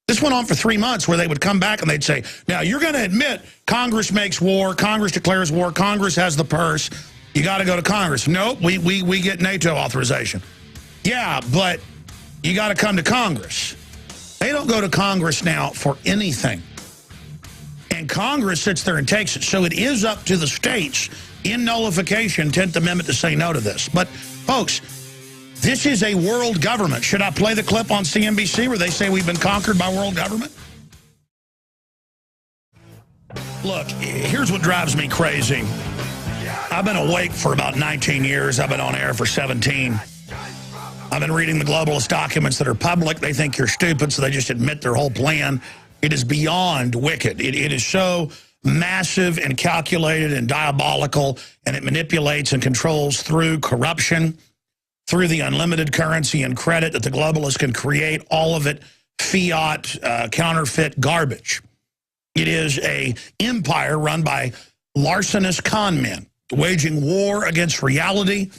This went on for 3 months where they would come back and they'd say, now, you're going to admit Congress makes war, Congress declares war, Congress has the purse, you got to go to Congress. Nope, we get NATO authorization. Yeah, but you got to come to Congress. They don't go to Congress now for anything. And Congress sits there and takes it. So it is up to the states in nullification, 10th Amendment, to say no to this. But, folks, this is a world government. Should I play the clip on CNBC where they say we've been conquered by world government? Look, here's what drives me crazy. I've been awake for about 19 years. I've been on air for 17. I've been reading the globalist documents that are public. They think you're stupid, so they just admit their whole plan. It is beyond wicked. It is so massive and calculated and diabolical, and it manipulates and controls through corruption, through the unlimited currency and credit that the globalists can create, all of it fiat, counterfeit garbage. It is an empire run by larcenous con men, waging war against reality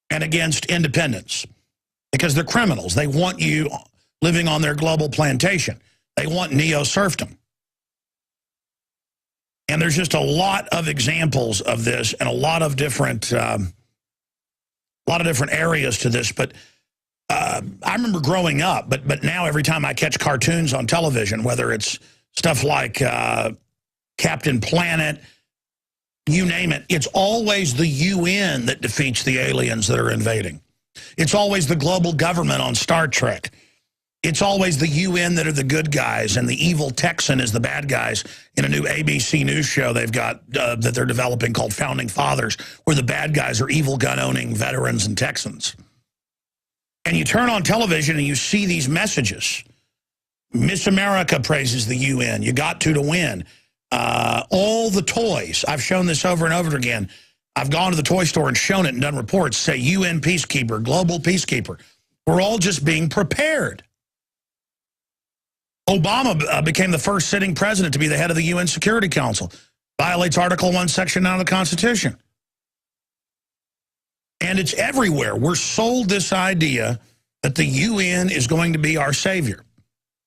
and against independence. Because they're criminals. They want you living on their global plantation. They want neo-serfdom. And there's just a lot of examples of this and a lot of different areas to this. But I remember growing up, but now every time I catch cartoons on television, whether it's stuff like Captain Planet, you name it, it's always the UN that defeats the aliens that are invading. It's always the global government on Star Trek. It's always the UN that are the good guys, and the evil Texan is the bad guys in a new ABC News show they've got that they're developing called Founding Fathers, where the bad guys are evil gun-owning veterans and Texans. And you turn on television and you see these messages. Miss America praises the UN. You got to win. All the toys. I've shown this over and over again. I've gone to the toy store and shown it and done reports, say UN peacekeeper, global peacekeeper. We're all just being prepared. Obama became the first sitting president to be the head of the UN Security Council. Violates Article 1, Section 9 of the Constitution. And it's everywhere. We're sold this idea that the UN is going to be our savior,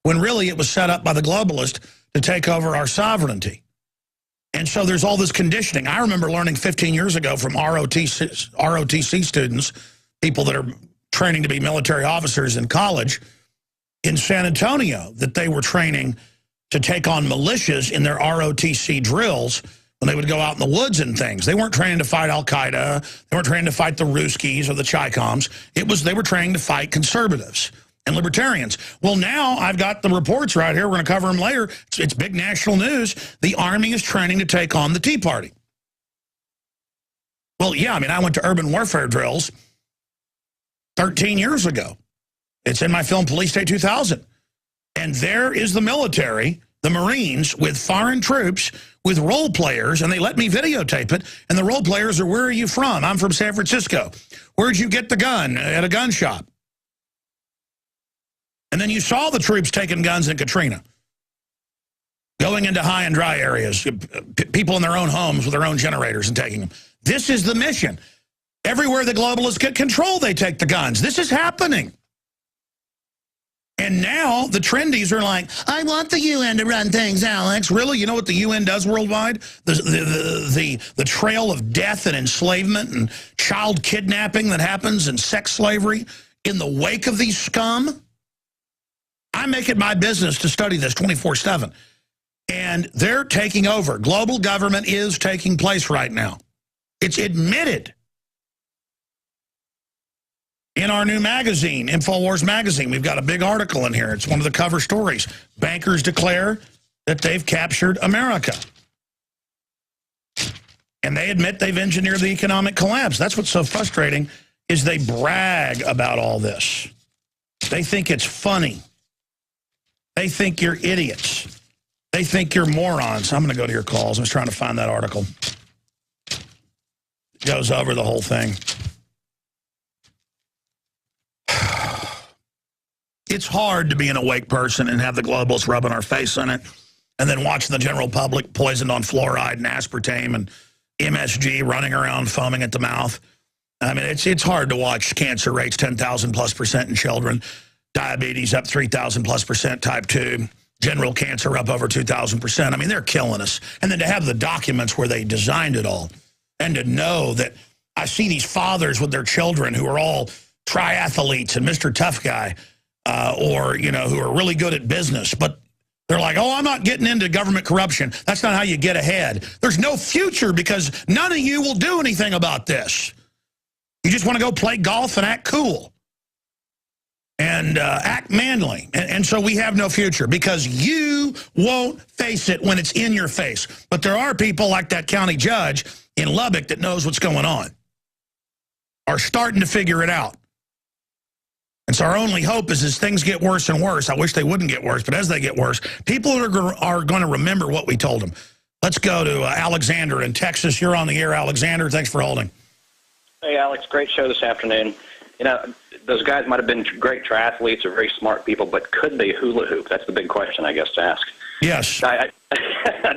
when really it was set up by the globalists to take over our sovereignty. And so there's all this conditioning. I remember learning 15 years ago from ROTC students, people that are training to be military officers in college in San Antonio, that they were training to take on militias in their ROTC drills when they would go out in the woods and things. They weren't training to fight Al-Qaeda. They weren't training to fight the Ruskies or the Chi-Coms. They were training to fight conservatives and libertarians. Well, now I've got the reports right here. We're going to cover them later. It's big national news. The Army is training to take on the Tea Party. Well, yeah, I mean, I went to urban warfare drills 13 years ago. It's in my film Police State 2000. And there is the military, the Marines, with foreign troops, with role players, and they let me videotape it. And the role players are, where are you from? I'm from San Francisco. Where'd you get the gun? At a gun shop. And then you saw the troops taking guns in Katrina, going into high and dry areas, people in their own homes with their own generators and taking them. This is the mission. Everywhere the globalists get control, they take the guns. This is happening. And now the trendies are like, I want the UN to run things, Alex. Really? You know what the UN does worldwide? The trail of death and enslavement and child kidnapping that happens and sex slavery in the wake of these scum? I make it my business to study this 24/7. And they're taking over. Global government is taking place right now. It's admitted. In our new magazine, InfoWars Magazine, we've got a big article in here. It's one of the cover stories. Bankers declare that they've captured America. And they admit they've engineered the economic collapse. That's what's so frustrating, is they brag about all this. They think it's funny. They think you're idiots. They think you're morons. I'm going to go to your calls. I was trying to find that article. It goes over the whole thing. It's hard to be an awake person and have the globalists rubbing our face in it and then watching the general public poisoned on fluoride and aspartame and MSG running around foaming at the mouth. I mean, it's hard to watch cancer rates 10,000+% in children, diabetes up 3,000+% type 2, general cancer up over 2,000%. I mean, they're killing us. And then to have the documents where they designed it all and to know that I see these fathers with their children who are all triathletes and Mr. Tough Guy, or, you know, who are really good at business, but they're like, oh, I'm not getting into government corruption. That's not how you get ahead. There's no future because none of you will do anything about this. You just want to go play golf and act cool and act manly. And so we have no future because you won't face it when it's in your face. But there are people like that county judge in Lubbock that knows what's going on, are starting to figure it out. And so our only hope is as things get worse and worse, I wish they wouldn't get worse, but as they get worse, people are going to remember what we told them. Let's go to Alexander in Texas. You're on the air, Alexander. Thanks for holding. Hey, Alex, great show this afternoon. You know, those guys might have been great triathletes or very smart people, but could they hula hoop? That's the big question, I guess, to ask. Yes. I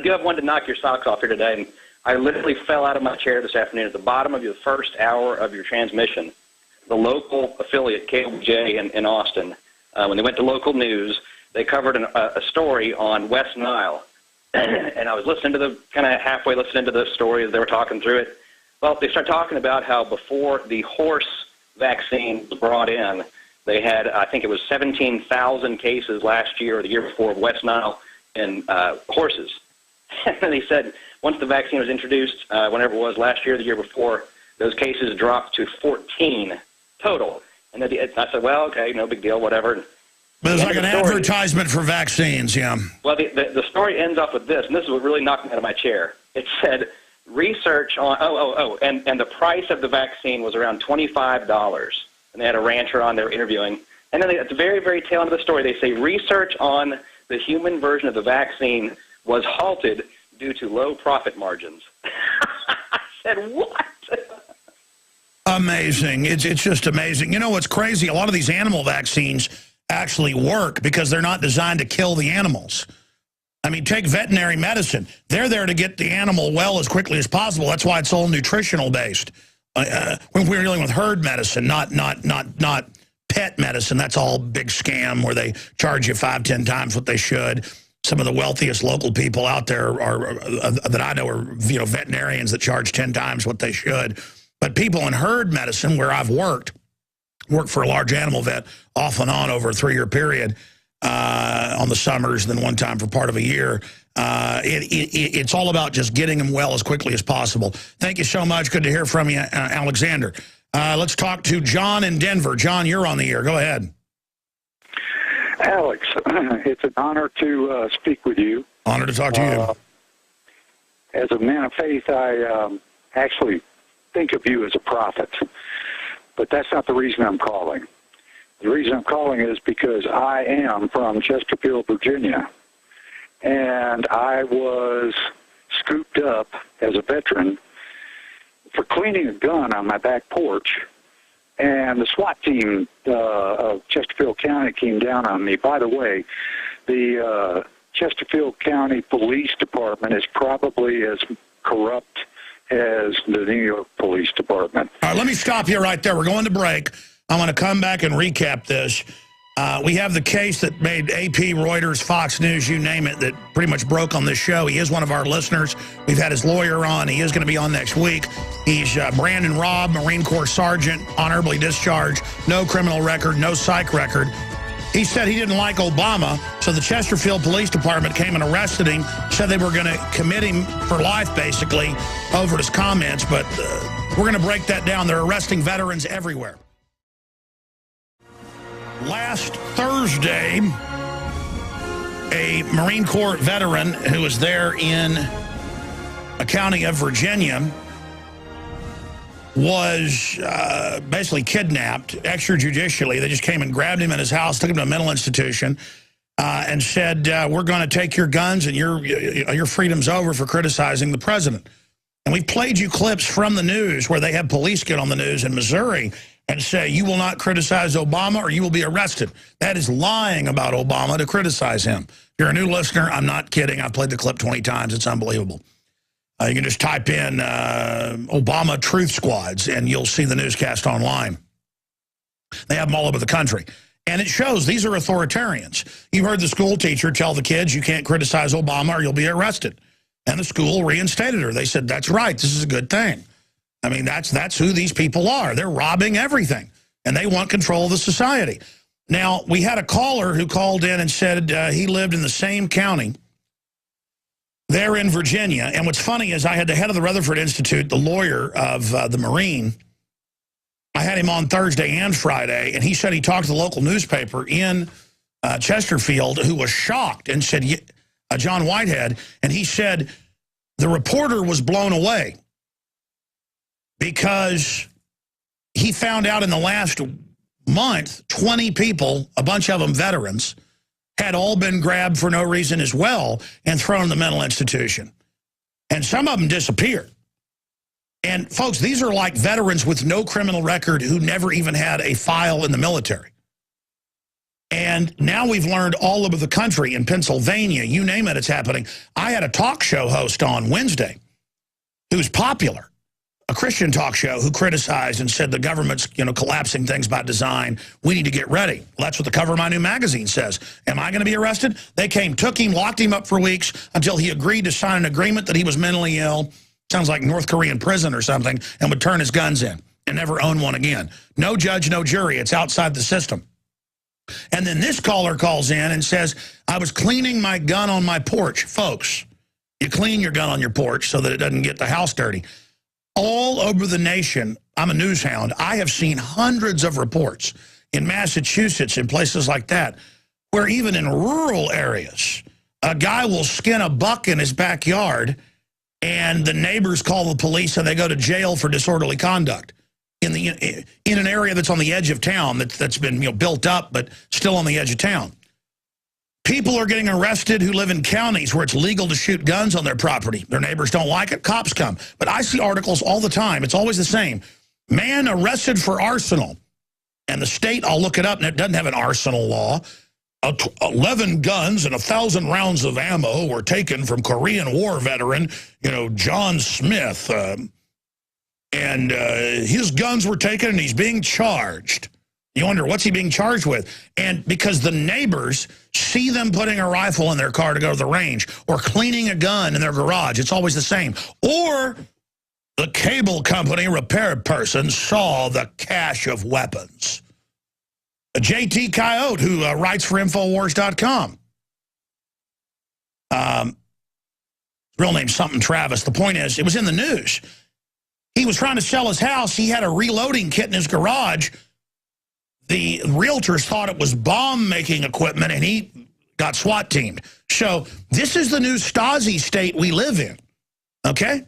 do have one to knock your socks off here today. And I literally fell out of my chair this afternoon at the bottom of the first hour of your transmission. The local affiliate, KOJ in Austin, when they went to local news, they covered a story on West Nile. And I was listening to kind of halfway listening to the story as they were talking through it. Well, they start talking about how before the horse vaccine was brought in, they had, I think it was 17,000 cases last year or the year before of West Nile in horses. And they said once the vaccine was introduced, whenever it was last year or the year before, those cases dropped to 14 total. And then I said, well, okay, no big deal, whatever. But it's like an advertisement for vaccines, yeah. Well, the story ends up with this, and this is what really knocked me out of my chair. It said, research on, and the price of the vaccine was around $25. And they had a rancher on there interviewing. And then at the very, very tail end of the story, they say, research on the human version of the vaccine was halted due to low profit margins. I said, what? Amazing. It's just amazing. You know what's crazy? A lot of these animal vaccines actually work because they're not designed to kill the animals. I mean, take veterinary medicine. They're there to get the animal well as quickly as possible. That's why it's all nutritional based. When we're dealing with herd medicine, not pet medicine, that's all big scam where they charge you 5-10 times what they should. Some of the wealthiest local people out there are that I know are veterinarians that charge 10 times what they should. But people in herd medicine, where I've worked for a large animal vet off and on over a 3-year period on the summers, then one time for part of a year. It's all about just getting them well as quickly as possible. Thank you so much. Good to hear from you, Alexander. Let's talk to John in Denver. John, you're on the air. Go ahead. Alex, it's an honor to speak with you. Honor to talk to you. As a man of faith, I actually think of you as a prophet, but that's not the reason I'm calling. The reason I'm calling is because I am from Chesterfield, Virginia, and I was scooped up as a veteran for cleaning a gun on my back porch, and the SWAT team of Chesterfield County came down on me. By the way, the Chesterfield County Police Department is probably as corrupt as the New York Police Department. All right, let me stop you right there. We're going to break. I'm going to come back and recap this. We have the case that made AP, Reuters, Fox News, you name it, that pretty much broke on this show. He is one of our listeners. We've had his lawyer on. He is going to be on next week. He's Brandon Robb, Marine Corps Sergeant, honorably discharged, no criminal record, no psych record. He said he didn't like Obama, so the Chesterfield Police Department came and arrested him, said they were going to commit him for life, basically, over his comments. But we're going to break that down. They're arresting veterans everywhere. Last Thursday, a Marine Corps veteran who was there in a county of Virginia was basically kidnapped extrajudicially. They just came and grabbed him in his house, took him to a mental institution, and said, we're going to take your guns and your freedom's over for criticizing the president. And we've played you clips from the news where they have police get on the news in Missouri and say, you will not criticize Obama or you will be arrested. That is lying about Obama to criticize him. If you're a new listener, I'm not kidding. I've played the clip 20 times. It's unbelievable. You can just type in Obama Truth Squads and you'll see the newscast online. They have them all over the country. And it shows these are authoritarians. You heard the school teacher tell the kids you can't criticize Obama or you'll be arrested. And the school reinstated her. They said, that's right, this is a good thing. I mean, that's who these people are. They're robbing everything, and they want control of the society. Now, we had a caller who called in and said he lived in the same county there in Virginia. And what's funny is I had the head of the Rutherford Institute, the lawyer of the Marine. I had him on Thursday and Friday, and he said he talked to the local newspaper in Chesterfield who was shocked and said, John Whitehead, and he said the reporter was blown away because he found out in the last month, 20 people, a bunch of them veterans, had all been grabbed for no reason as well and thrown in the mental institution. And some of them disappeared. And folks, these are like veterans with no criminal record who never even had a file in the military. And now we've learned all over the country, in Pennsylvania, you name it, it's happening. I had a talk show host on Wednesday who's popular, a Christian talk show, who criticized and said the government's collapsing things by design. We need to get ready. Well, that's what the cover of my new magazine says. Am I going to be arrested? They came, took him, locked him up for weeks until he agreed to sign an agreement that he was mentally ill. Sounds like North Korean prison or something, and would turn his guns in and never own one again. No judge, no jury. It's outside the system. And then this caller calls in and says, I was cleaning my gun on my porch. Folks, you clean your gun on your porch so that it doesn't get the house dirty. All over the nation, I'm a news hound, I have seen hundreds of reports in Massachusetts and places like that, where even in rural areas, a guy will skin a buck in his backyard and the neighbors call the police and they go to jail for disorderly conduct in an area that's on the edge of town that's been built up but still on the edge of town. People are getting arrested who live in counties where it's legal to shoot guns on their property. Their neighbors don't like it, cops come. But I see articles all the time. It's always the same. Man arrested for arsenal. And the state, I'll look it up, and it doesn't have an arsenal law. 11 guns and 1,000 rounds of ammo were taken from Korean War veteran, John Smith. And his guns were taken, and he's being charged. You wonder, what's he being charged with? And because the neighbors see them putting a rifle in their car to go to the range or cleaning a gun in their garage, it's always the same. Or the cable company repair person saw the cache of weapons. JT Coyote, who writes for Infowars.com. Real name something Travis. The point is, it was in the news. He was trying to sell his house. He had a reloading kit in his garage. The realtors thought it was bomb-making equipment, and he got SWAT teamed. So this is the new Stasi state we live in, okay?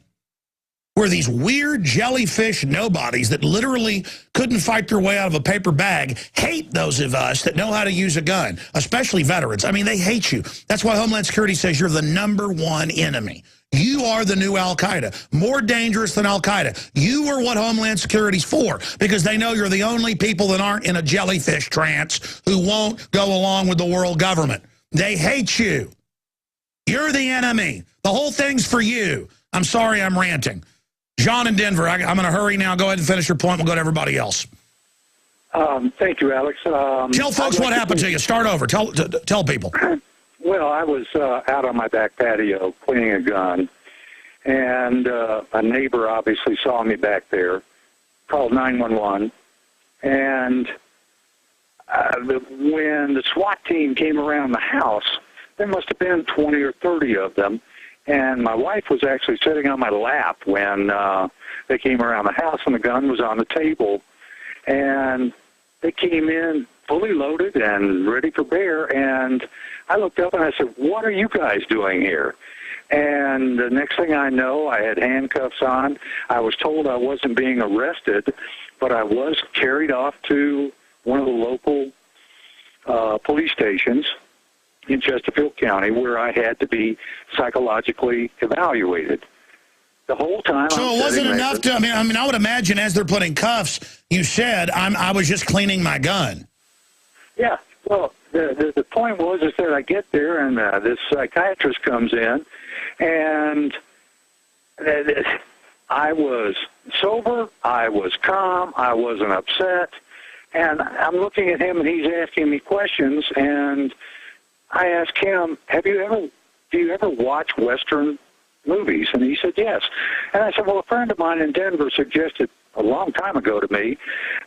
Where these weird jellyfish nobodies that literally couldn't fight their way out of a paper bag hate those of us that know how to use a gun, especially veterans. I mean, they hate you. That's why Homeland Security says you're the #1 enemy. You are the new Al-Qaeda, more dangerous than Al-Qaeda. You are what Homeland Security's for, because they know you're the only people that aren't in a jellyfish trance who won't go along with the world government. They hate you. You're the enemy. The whole thing's for you. I'm sorry I'm ranting. John in Denver, I'm going to hurry now. Go ahead and finish your point. We'll go to everybody else. Thank you, Alex. Tell folks what happened to you. Start over. Tell people. Well, I was out on my back patio cleaning a gun, and a neighbor obviously saw me back there, called 911, and when the SWAT team came around the house, there must have been 20 or 30 of them. And my wife was actually sitting on my lap when they came around the house, and the gun was on the table. And they came in fully loaded and ready for bear. And I looked up and I said, "What are you guys doing here?" And the next thing I know, I had handcuffs on. I was told I wasn't being arrested, but I was carried off to one of the local police stations in Chesterfield County, where I had to be psychologically evaluated. The whole time. So it wasn't enough to. I mean, I would imagine as they're putting cuffs, you said, I was just cleaning my gun. Yeah. Well, the point was is that I get there, and this psychiatrist comes in, and I was sober, I was calm, I wasn't upset, and I'm looking at him, and he's asking me questions, and I asked him, do you ever watch Western movies? And he said, yes. And I said, well, a friend of mine in Denver suggested a long time ago to me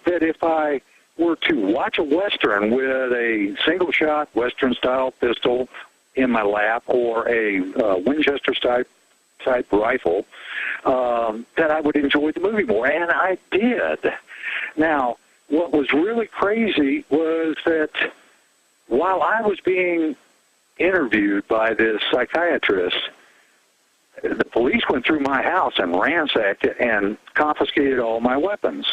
that if I were to watch a Western with a single-shot Western-style pistol in my lap or a Winchester-type rifle, that I would enjoy the movie more. And I did. Now, what was really crazy was that while I was being interviewed by this psychiatrist, the police went through my house and ransacked it and confiscated all my weapons.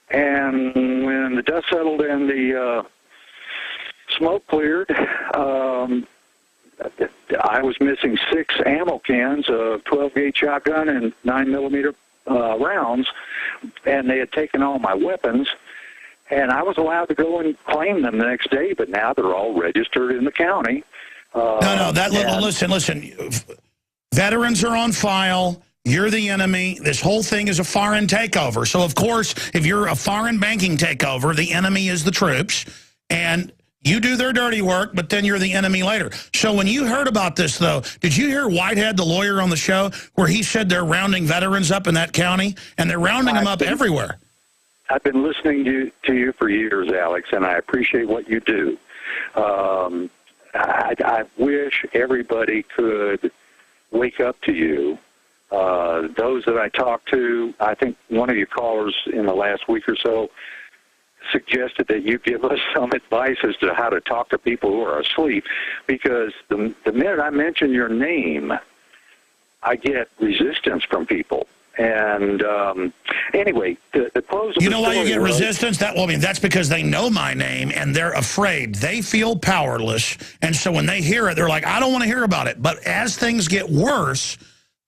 And when the dust settled and the smoke cleared, I was missing 6 ammo cans of 12-gauge shotgun and 9mm rounds, and they had taken all my weapons. And I was allowed to go and claim them the next day, but now they're all registered in the county. Listen. Veterans are on file. You're the enemy. This whole thing is a foreign takeover. So, of course, if you're a foreign banking takeover, the enemy is the troops. And you do their dirty work, but then you're the enemy later. So when you heard about this, though, did you hear Whitehead, the lawyer on the show, where he said they're rounding veterans up in that county? And they're rounding them up everywhere. I've been listening to you for years, Alex, and I appreciate what you do. I wish everybody could wake up to you. Those that I talked to, I think one of your callers in the last week or so suggested that you give us some advice as to how to talk to people who are asleep, because the minute I mention your name, I get resistance from people. And anyway, the close of you know why you get resistance? That's because they know my name and they're afraid. They feel powerless, and so when they hear it, they're like, I don't want to hear about it. But as things get worse,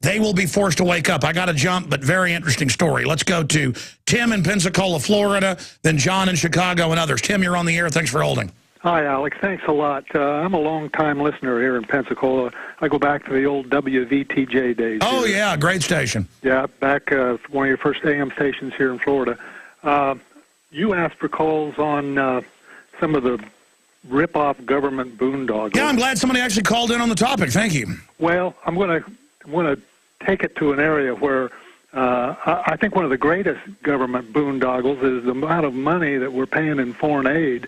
they will be forced to wake up. I got to jump, but very interesting story. Let's go to Tim in Pensacola, Florida, then John in Chicago and others. Tim, you're on the air. Thanks for holding. Hi, Alex. Thanks a lot. I'm a long-time listener here in Pensacola. I go back to the old WVTJ days. Oh, here. yeah, great station. Yeah, back one of your first AM stations here in Florida. You asked for calls on some of the rip-off government boondoggles. Yeah, I'm glad somebody actually called in on the topic. Thank you. Well, I'm going to take it to an area where I think one of the greatest government boondoggles is the amount of money that we're paying in foreign aid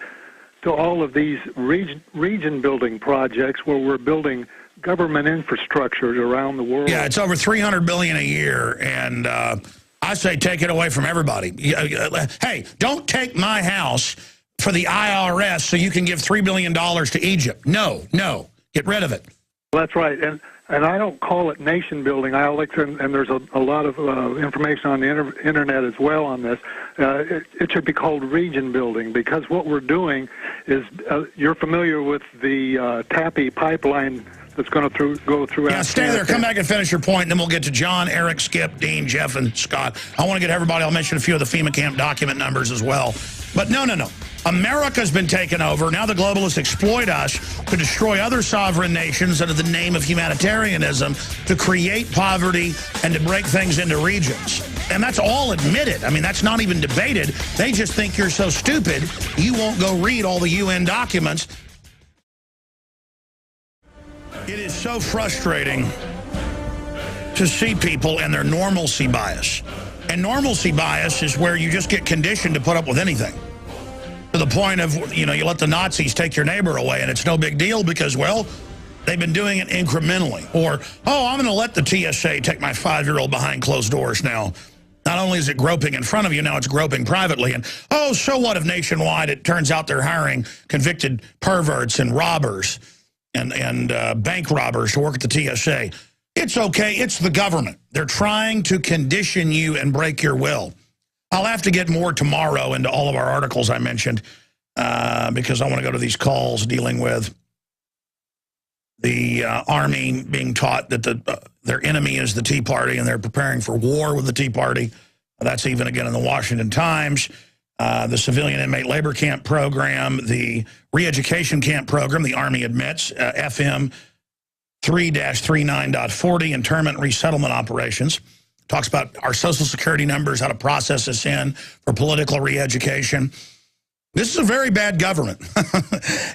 to all of these region-building projects where we're building government infrastructures around the world. Yeah, it's over $300 billion a year, and I say take it away from everybody. Hey, don't take my house for the IRS so you can give $3 billion to Egypt. No, get rid of it. That's right, and I don't call it nation building, Alex, and there's a lot of information on the internet as well on this. It should be called region building, because what we're doing is, you're familiar with the TAPI pipeline that's going to go through. Yeah, stay there. Come back and finish your point, and then we'll get to John, Eric, Skip, Dean, Jeff, and Scott. I want to get to everybody. I'll mention a few of the FEMA camp document numbers as well. But no. America's been taken over. Now the globalists exploit us to destroy other sovereign nations under the name of humanitarianism, to create poverty and to break things into regions. And that's all admitted. I mean, that's not even debated. They just think you're so stupid, you won't go read all the UN documents. It is so frustrating to see people and their normalcy bias. And normalcy bias is where you just get conditioned to put up with anything. To the point of, you let the Nazis take your neighbor away and it's no big deal because, well, they've been doing it incrementally. Or, oh, I'm going to let the TSA take my 5-year-old behind closed doors now. Not only is it groping in front of you, now it's groping privately. And, oh, so what if nationwide it turns out they're hiring convicted perverts and robbers and bank robbers to work at the TSA? It's okay. It's the government. They're trying to condition you and break your will. I'll have to get more tomorrow into all of our articles I mentioned because I want to go to these calls dealing with the Army being taught that their enemy is the Tea Party and they're preparing for war with the Tea Party. That's even again in the Washington Times. The civilian inmate labor camp program, the re-education camp program, the Army admits, FM 3-39.40, internment resettlement operations. Talks about our Social Security numbers, how to process us in for political re-education. This is a very bad government.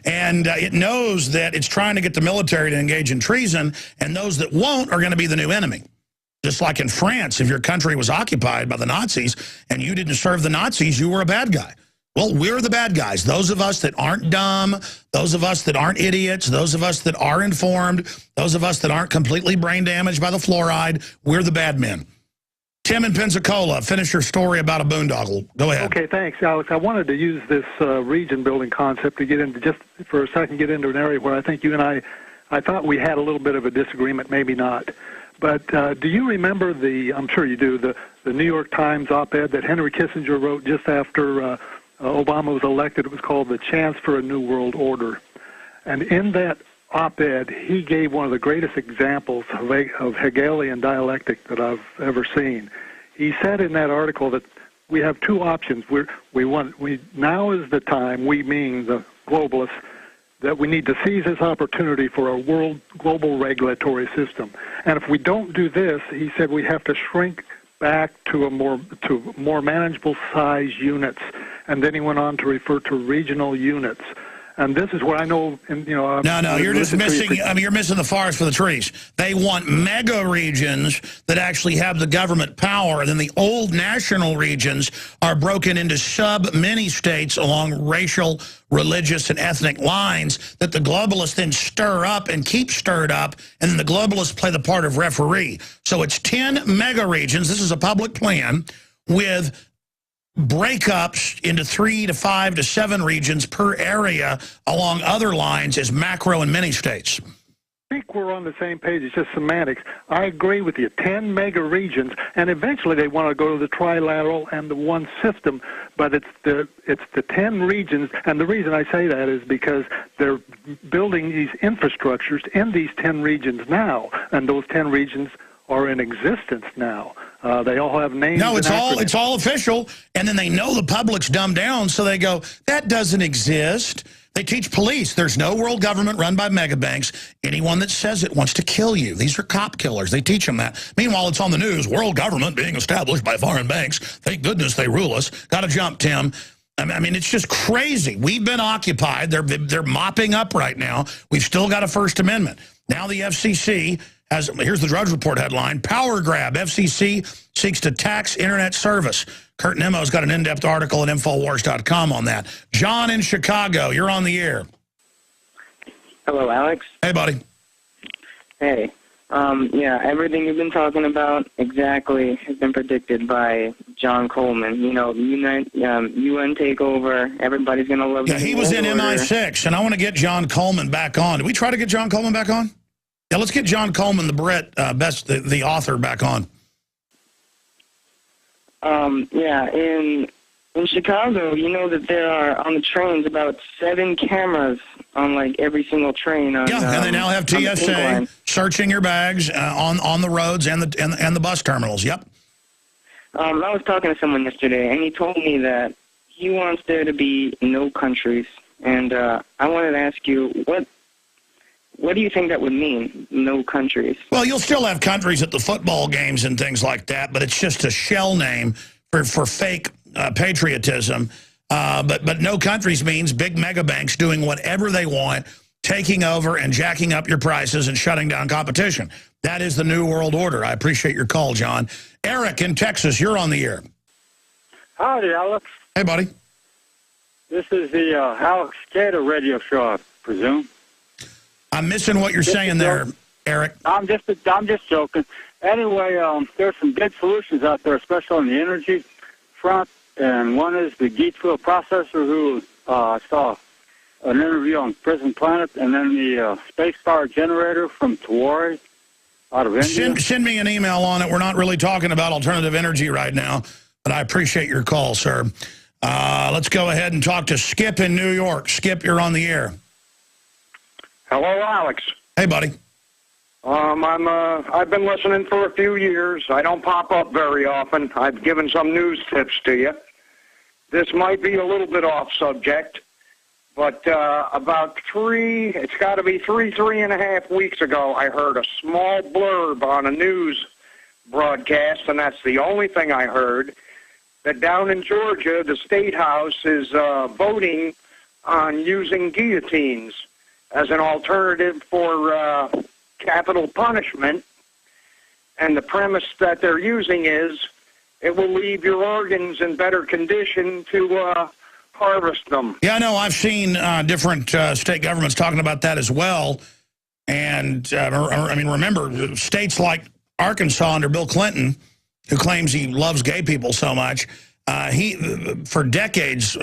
And it knows that it's trying to get the military to engage in treason, and those that won't are going to be the new enemy. Just like in France, if your country was occupied by the Nazis and you didn't serve the Nazis, you were a bad guy. Well, we're the bad guys. Those of us that aren't dumb, those of us that aren't idiots, those of us that are informed, those of us that aren't completely brain damaged by the fluoride, we're the bad men. Tim in Pensacola, finish your story about a boondoggle. Go ahead. Okay, thanks, Alex. I wanted to use this region-building concept to get into, just for a second, get into an area where I think you and I thought we had a little bit of a disagreement, maybe not. But do you remember I'm sure you do, the New York Times op-ed that Henry Kissinger wrote just after Obama was elected? It was called The Chance for a New World Order. And in that op-ed, he gave one of the greatest examples of Hegelian dialectic that I've ever seen. He said in that article that we have two options. Now is the time, we meaning the globalists, that we need to seize this opportunity for a global regulatory system. And if we don't do this, he said, we have to shrink back to more manageable size units. And then he went on to refer to regional units. And this is what I know. No, you're just missing. You're missing the forest for the trees. They want mega regions that actually have the government power. And then the old national regions are broken into sub-mini states along racial, religious, and ethnic lines that the globalists then stir up and keep stirred up. And then the globalists play the part of referee. So it's 10 mega regions. This is a public plan with breakups into 3 to 5 to 7 regions per area along other lines as macro and mini states. I think we're on the same page. It's just semantics. I agree with you. 10 mega regions, and eventually they want to go to the trilateral and the one system. But it's the 10 regions, and the reason I say that is because they're building these infrastructures in these 10 regions now, and those 10 regions are in existence now. They all have names. No, and acronyms. it's all official, and then they know the public's dumbed down, so they go, that doesn't exist. They teach police there's no world government run by megabanks. Anyone that says it wants to kill you. These are cop killers. They teach them that. Meanwhile, it's on the news, world government being established by foreign banks. Thank goodness they rule us. Got to jump, Tim. I mean, it's just crazy. We've been occupied. They're mopping up right now. We've still got a First Amendment. Now the FCC has, here's the Drudge Report headline, power grab. FCC seeks to tax internet service. Kurt Nemo's got an in-depth article at Infowars.com on that. John in Chicago, you're on the air. Hello, Alex. Hey, buddy. Hey. Yeah, everything you've been talking about exactly has been predicted by John Coleman. You know, UN takeover, everybody's going to love Yeah, he was in MI6, and I want to get John Coleman back on. Did we try to get John Coleman back on? Yeah, let's get John Coleman, the author, back on. Yeah, in Chicago, you know that there are on the trains about 7 cameras on like every single train. On, yeah, and they now have TSA searching your bags on the roads and the bus terminals. Yep. I was talking to someone yesterday, and he told me that he wants there to be no countries. And I wanted to ask you, what do you think that would mean, no countries? Well, you'll still have countries at the football games and things like that, but it's just a shell name for fake patriotism. But no countries means big mega banks doing whatever they want, taking over and jacking up your prices and shutting down competition. That is the new world order. I appreciate your call, John. Eric in Texas, you're on the air. Howdy, Alex. Hey, buddy. This is the Alex Gator radio show, I presume. I'm missing what you're saying there, Eric. I'm just joking. Anyway, there's some good solutions out there, especially on the energy front. And one is the Geetsville processor, who I saw an interview on Prison Planet, and then the space power generator from Tawari out of India. Send me an email on it. We're not really talking about alternative energy right now, but I appreciate your call, sir. Let's go ahead and talk to Skip in New York. Skip, you're on the air. Hello, Alex. Hey, buddy. I've been listening for a few years. I don't pop up very often. I've given some news tips to you. This might be a little bit off subject, but about it's got to be 3.5 weeks ago, I heard a small blurb on a news broadcast, and that's the only thing I heard, that down in Georgia, the State House is voting on using guillotines as an alternative for capital punishment, and the premise that they're using is it will leave your organs in better condition to harvest them. Yeah, no, I've seen different state governments talking about that as well. And, I mean, remember, states like Arkansas under Bill Clinton, who claims he loves gay people so much, for decades,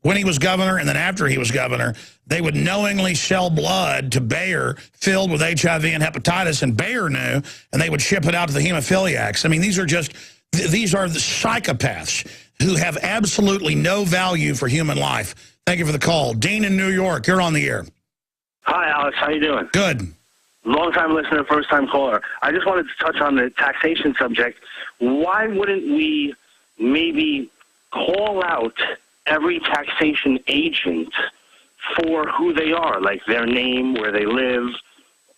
when he was governor and then after he was governor, they would knowingly sell blood to Bayer filled with HIV and hepatitis, and Bayer knew, and they would ship it out to the hemophiliacs. I mean, these are the psychopaths who have absolutely no value for human life. Thank you for the call. Dean in New York, you're on the air. Hi, Alex. How you doing? Good. Long-time listener, first-time caller. I just wanted to touch on the taxation subject. Why wouldn't we maybe call out every taxation agent for who they are, like their name, where they live,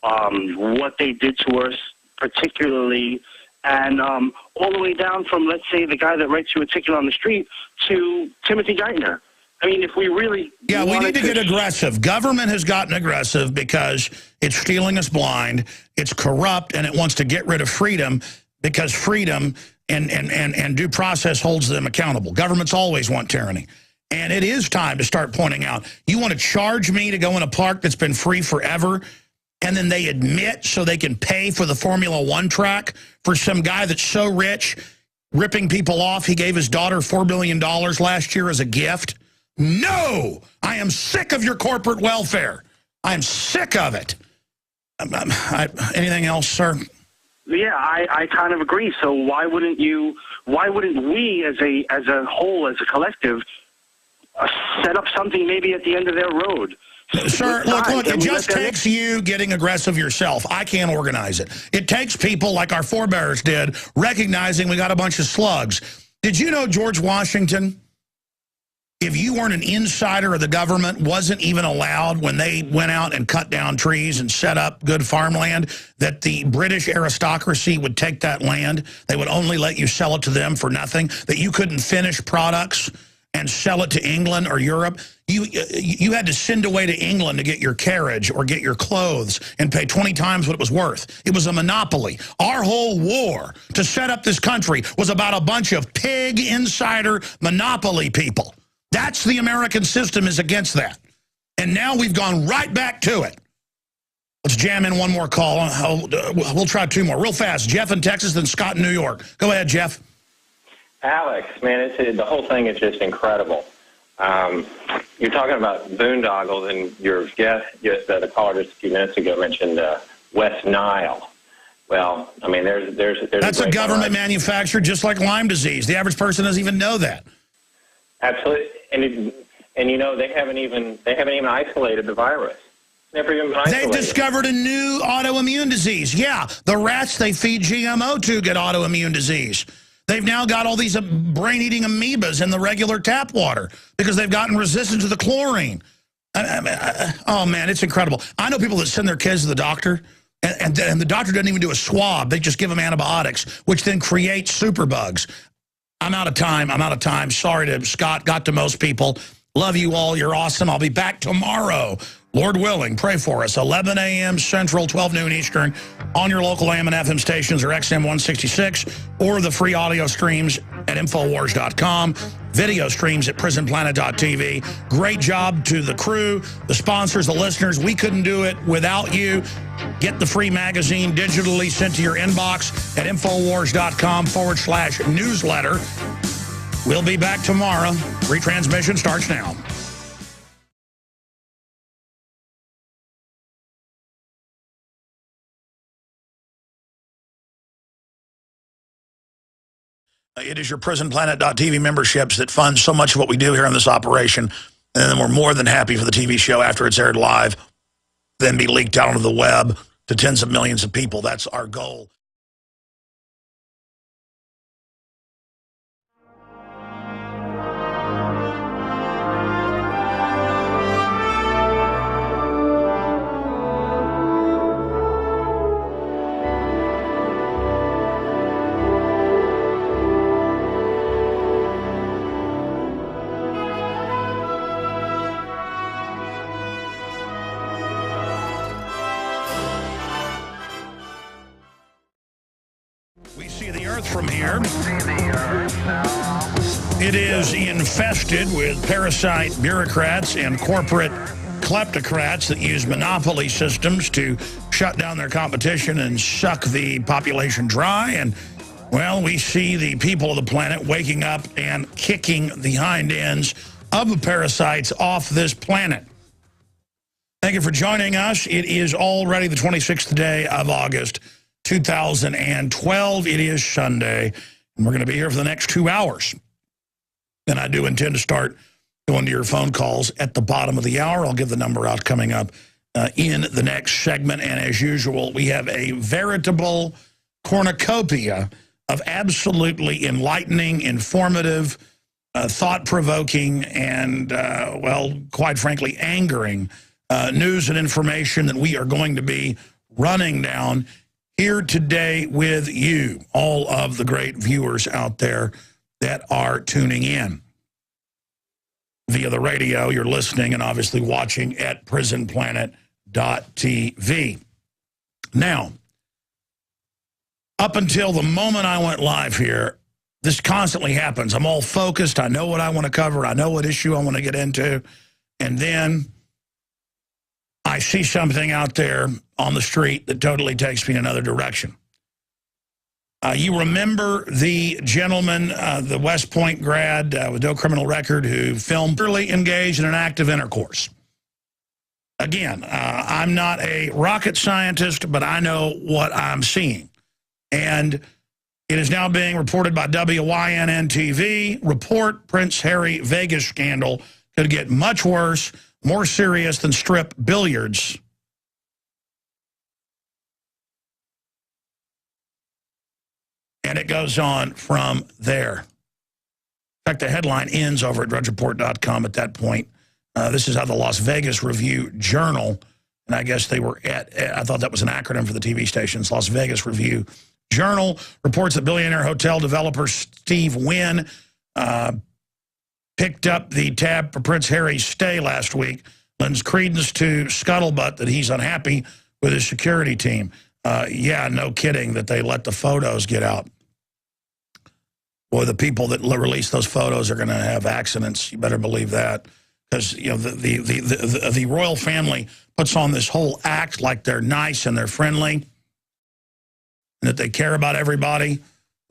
what they did to us particularly, and all the way down from, let's say, the guy that writes you a ticket on the street to Timothy Geithner. I mean, if we really... Yeah, we need to get aggressive. Government has gotten aggressive because it's stealing us blind, it's corrupt, and it wants to get rid of freedom because freedom and due process holds them accountable. Governments always want tyranny. And it is time to start pointing out, you want to charge me to go in a park that's been free forever, and then they admit so they can pay for the Formula One track for some guy that's so rich, ripping people off. He gave his daughter $4 billion last year as a gift. No! I am sick of your corporate welfare. I am sick of it. Anything else, sir? Yeah, I kind of agree. So why wouldn't we as a whole, as a collective, set up something maybe at the end of their road Sir, look, it just takes you getting aggressive yourself. I can't organize it. It takes people like our forebears did, recognizing we got a bunch of slugs. Did you know George Washington, if you weren't an insider of the government, wasn't even allowed when they went out and cut down trees and set up good farmland, that the British aristocracy would take that land? They would only let you sell it to them for nothing, that you couldn't finish products and sell it to England or Europe. You had to send away to England to get your carriage or get your clothes and pay 20 times what it was worth. It was a monopoly. Our whole war to set up this country was about a bunch of pig insider monopoly people. That's the American system, is against that. And now we've gone right back to it. Let's jam in one more call. We'll try two more. Real fast. Jeff in Texas, then Scott in New York. Go ahead, Jeff. Alex, man, the whole thing is just incredible. You're talking about boondoggles, and your guest, the caller just a few minutes ago mentioned West Nile. Well, I mean, there's that's a government manufactured, just like Lyme disease. The average person doesn't even know that. Absolutely, and you know they haven't even isolated the virus. Never even been isolated. They've discovered a new autoimmune disease. Yeah, the rats they feed GMO to get autoimmune disease. They've now got all these brain-eating amoebas in the regular tap water because they've gotten resistant to the chlorine. Oh, man, it's incredible. I know people that send their kids to the doctor, and the doctor doesn't even do a swab. They just give them antibiotics, which then creates superbugs. I'm out of time. Sorry to Scott. Got to most people. Love you all. You're awesome. I'll be back tomorrow. Lord willing, pray for us. 11 a.m. Central, 12 noon Eastern, on your local AM and FM stations or XM 166, or the free audio streams at Infowars.com, video streams at PrisonPlanet.tv. Great job to the crew, the sponsors, the listeners. We couldn't do it without you. Get the free magazine digitally sent to your inbox at Infowars.com/newsletter. We'll be back tomorrow. Retransmission starts now. It is your PrisonPlanet.tv memberships that fund so much of what we do here on this operation. And then we're more than happy for the TV show after it's aired live, then be leaked out onto the web to tens of millions of people. That's our goal. We see the Earth from here. It is infested with parasite bureaucrats and corporate kleptocrats that use monopoly systems to shut down their competition and suck the population dry. And, well, we see the people of the planet waking up and kicking the hind ends of the parasites off this planet. Thank you for joining us. It is already the 26th day of August, 2012. It is Sunday, and we're going to be here for the next 2 hours. And I do intend to start going to your phone calls at the bottom of the hour. I'll give the number out coming up in the next segment. And as usual, we have a veritable cornucopia of absolutely enlightening, informative, thought-provoking, and, well, quite frankly, angering news and information that we are going to be running down here today with you, all of the great viewers out there that are tuning in via the radio. You're listening and obviously watching at PrisonPlanet.tv. Now, up until the moment I went live here, this constantly happens. I'm all focused. I know what I want to cover. I know what issue I want to get into. And then I see something out there on the street that totally takes me in another direction. You remember the gentleman, the West Point grad with no criminal record, who filmed early engaged in an act of intercourse. Again, I'm not a rocket scientist, but I know what I'm seeing. And it is now being reported by WYNN-TV. Report Prince Harry Vegas scandal could get much worse more serious than strip billiards. And it goes on from there. In fact, the headline ends over at drudgereport.com at that point. This is how the Las Vegas Review-Journal, and I guess they were I thought that was an acronym for the TV stations, Las Vegas Review-Journal, reports that billionaire hotel developer Steve Wynn picked up the tab for Prince Harry's stay last week, lends credence to scuttlebutt that he's unhappy with his security team. Yeah, no kidding that they let the photos get out. Boy, the people that release those photos are going to have accidents. You better believe that. Because, you know, the royal family puts on this whole act like they're nice and they're friendly, and that they care about everybody,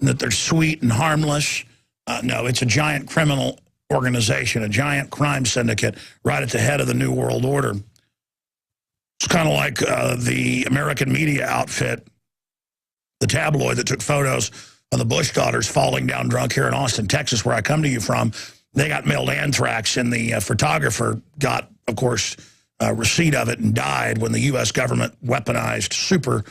and that they're sweet and harmless. No, it's a giant criminal organization, a giant crime syndicate right at the head of the New World Order. It's kind of like the American media outfit, the tabloid that took photos of the Bush daughters falling down drunk here in Austin, Texas, where I come to you from. They got mailed anthrax, and the photographer got, of course, a receipt of it and died when the U.S. government weaponized, super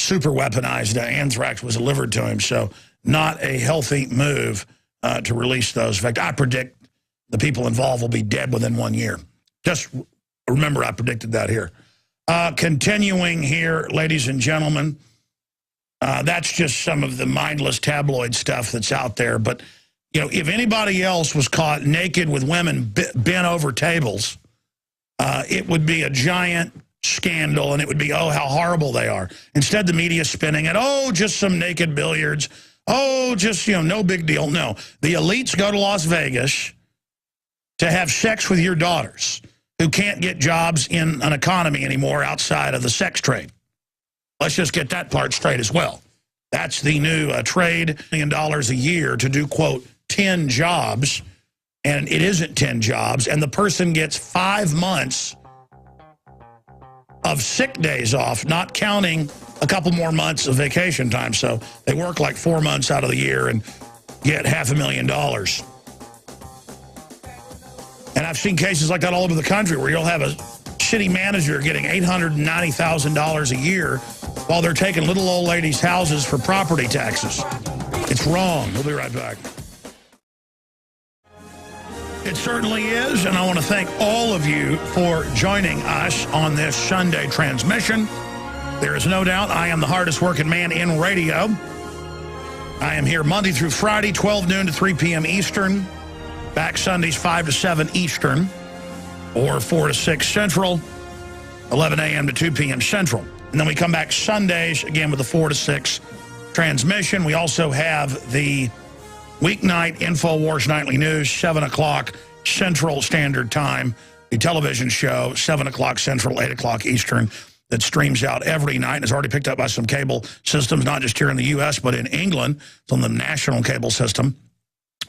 weaponized anthrax was delivered to him. So not a healthy move to release those. In fact, I predict the people involved will be dead within 1 year. Just remember, I predicted that here. Continuing here, ladies and gentlemen, that's just some of the mindless tabloid stuff that's out there. But, you know, if anybody else was caught naked with women bent over tables, it would be a giant scandal, and it would be, oh, how horrible they are. Instead, the media is spinning it, oh, just some naked billiards. Oh, just, you know, no big deal. No, the elites go to Las Vegas to have sex with your daughters who can't get jobs in an economy anymore outside of the sex trade. Let's just get that part straight as well. That's the new trade, $1 million a year to do, quote, 10 jobs, and it isn't 10 jobs, and the person gets 5 months of sick days off, not counting a couple more months of vacation time. So they work like 4 months out of the year and get $500,000. And I've seen cases like that all over the country where you'll have a city manager getting $890,000 a year while they're taking little old ladies' houses for property taxes. It's wrong. We'll be right back. It certainly is, and I want to thank all of you for joining us on this Sunday transmission. There is no doubt I am the hardest working man in radio. I am here Monday through Friday, 12 noon to 3 p.m. Eastern. Back Sundays, 5 to 7 Eastern, or 4 to 6 Central, 11 a.m. to 2 p.m. Central. And then we come back Sundays, again, with the 4 to 6 transmission. We also have the weeknight InfoWars Nightly News, 7 o'clock Central Standard Time, the television show, 7 o'clock Central, 8 o'clock Eastern, that streams out every night and is already picked up by some cable systems, not just here in the U.S., but in England. It's on the national cable system,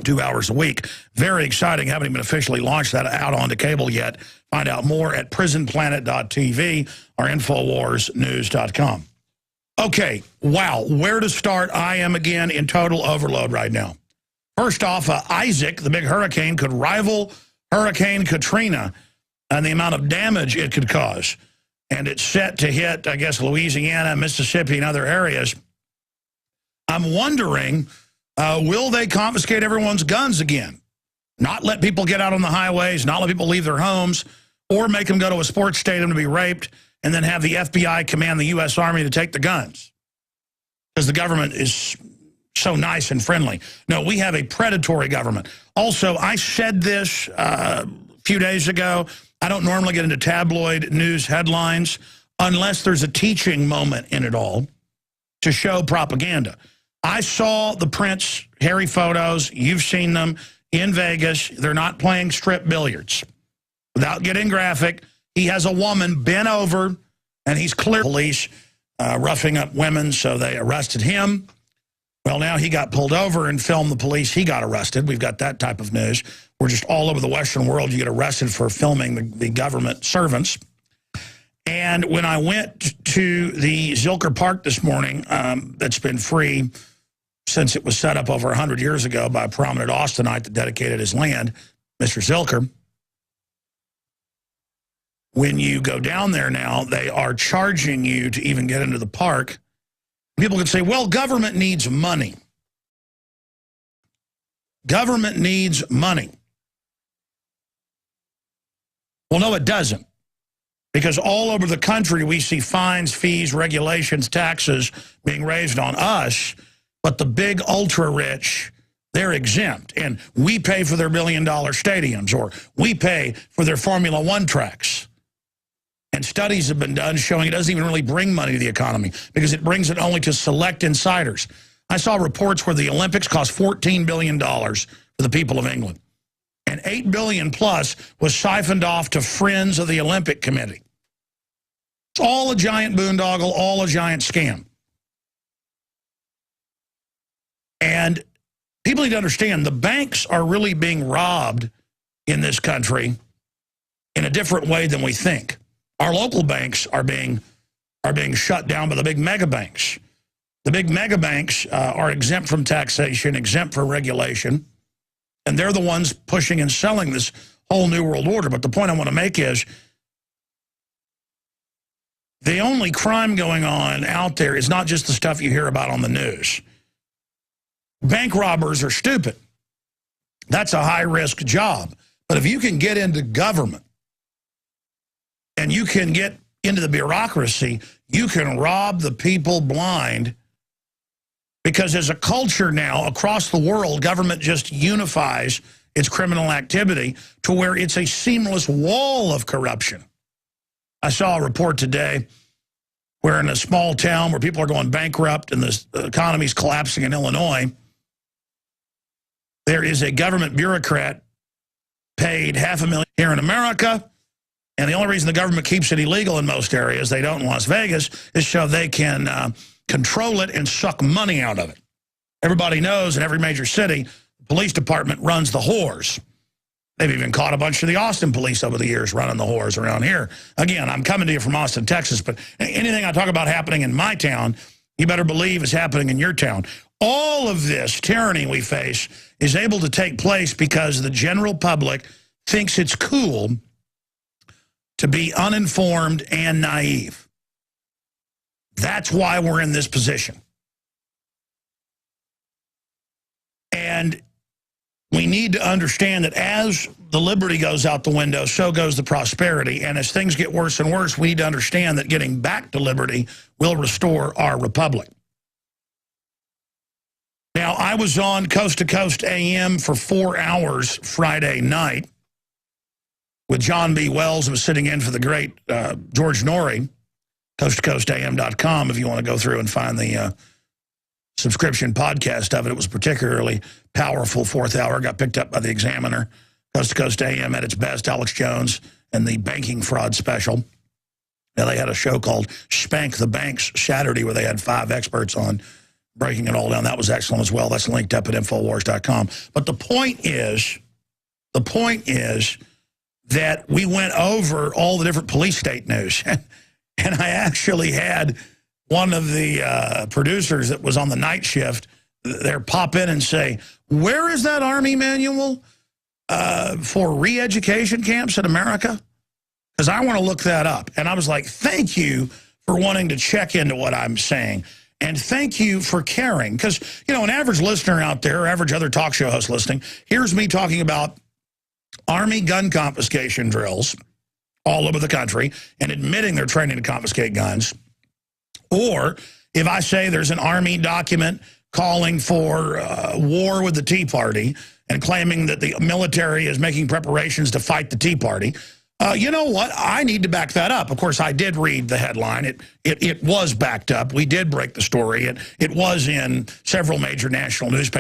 2 hours a week. Very exciting. Haven't even officially launched that out onto cable yet. Find out more at prisonplanet.tv or InfoWarsNews.com. Okay, wow, where to start? I am, again, in total overload right now. First off, Isaac, the big hurricane, could rival Hurricane Katrina and the amount of damage it could cause. And it's set to hit, I guess, Louisiana, Mississippi, and other areas. I'm wondering, will they confiscate everyone's guns again? Not let people get out on the highways, not let people leave their homes, or make them go to a sports stadium to be raped, and then have the FBI command the U.S. Army to take the guns. Because the government is so nice and friendly. No, we have a predatory government. Also, I said this a few days ago. I don't normally get into tabloid news headlines unless there's a teaching moment in it all to show propaganda. I saw the Prince Harry photos. You've seen them in Vegas. They're not playing strip billiards. Without getting graphic, he has a woman bent over, and he's clear police roughing up women, so they arrested him. Well, now he got pulled over and filmed the police. He got arrested. We've got that type of news. We're just all over the Western world. You get arrested for filming the government servants. And when I went to the Zilker Park this morning, that's been free since it was set up over 100 years ago by a prominent Austinite that dedicated his land, Mr. Zilker. when you go down there now, they are charging you to even get into the park. People could say, well, government needs money. Government needs money. Well, no, it doesn't. Because all over the country, we see fines, fees, regulations, taxes being raised on us, but the big ultra-rich, they're exempt. And we pay for their billion-dollar stadiums, or we pay for their Formula One tracks. And studies have been done showing it doesn't even really bring money to the economy because it brings it only to select insiders. I saw reports where the Olympics cost $14 billion for the people of England. And $8 billion plus was siphoned off to friends of the Olympic Committee. It's all a giant boondoggle, all a giant scam. And people need to understand the banks are really being robbed in this country in a different way than we think. Our local banks are being shut down by the big mega banks. The big mega banks are exempt from taxation, exempt from regulation, and they're the ones pushing and selling this whole new world order. But the point I want to make is the only crime going on out there is not just the stuff you hear about on the news. Bank robbers are stupid. That's a high-risk job. But if you can get into government and you can get into the bureaucracy, you can rob the people blind. Because as a culture now, across the world, government just unifies its criminal activity to where it's a seamless wall of corruption. I saw a report today where in a small town where people are going bankrupt and the economy's collapsing in Illinois, there is a government bureaucrat paid $500,000 here in America. And the only reason the government keeps it illegal in most areas, they don't in Las Vegas, is so they can control it and suck money out of it. Everybody knows in every major city, the police department runs the whores. They've even caught a bunch of the Austin police over the years running the whores around here. Again, I'm coming to you from Austin, Texas, but anything I talk about happening in my town, you better believe is happening in your town. All of this tyranny we face is able to take place because the general public thinks it's cool to be uninformed and naive. That's why we're in this position. And we need to understand that as the liberty goes out the window, so goes the prosperity. And as things get worse and worse, we need to understand that getting back to liberty will restore our republic. Now, I was on Coast to Coast AM for 4 hours Friday night with John B. Wells, who was sitting in for the great George Norrie, coasttocoastam.com, if you want to go through and find the subscription podcast of it. It was particularly powerful. 4th hour, got picked up by the Examiner. Coast to Coast AM at its best, Alex Jones and the banking fraud special. Now, they had a show called Spank the Banks Saturday where they had 5 experts on breaking it all down. That was excellent as well. That's linked up at Infowars.com. But the point is that we went over all the different police state news. And I actually had one of the producers that was on the night shift there pop in and say, where is that Army manual for re-education camps in America? Because I want to look that up. And I was like, thank you for wanting to check into what I'm saying. And thank you for caring. Because, you know, an average listener out there, or average other talk show host listening, hears me talking about Army gun confiscation drills all over the country and admitting they're training to confiscate guns. Or if I say there's an Army document calling for war with the Tea Party and claiming that the military is making preparations to fight the Tea Party, you know what? I need to back that up. Of course, I did read the headline. It was backed up. We did break the story. It was in several major national newspapers.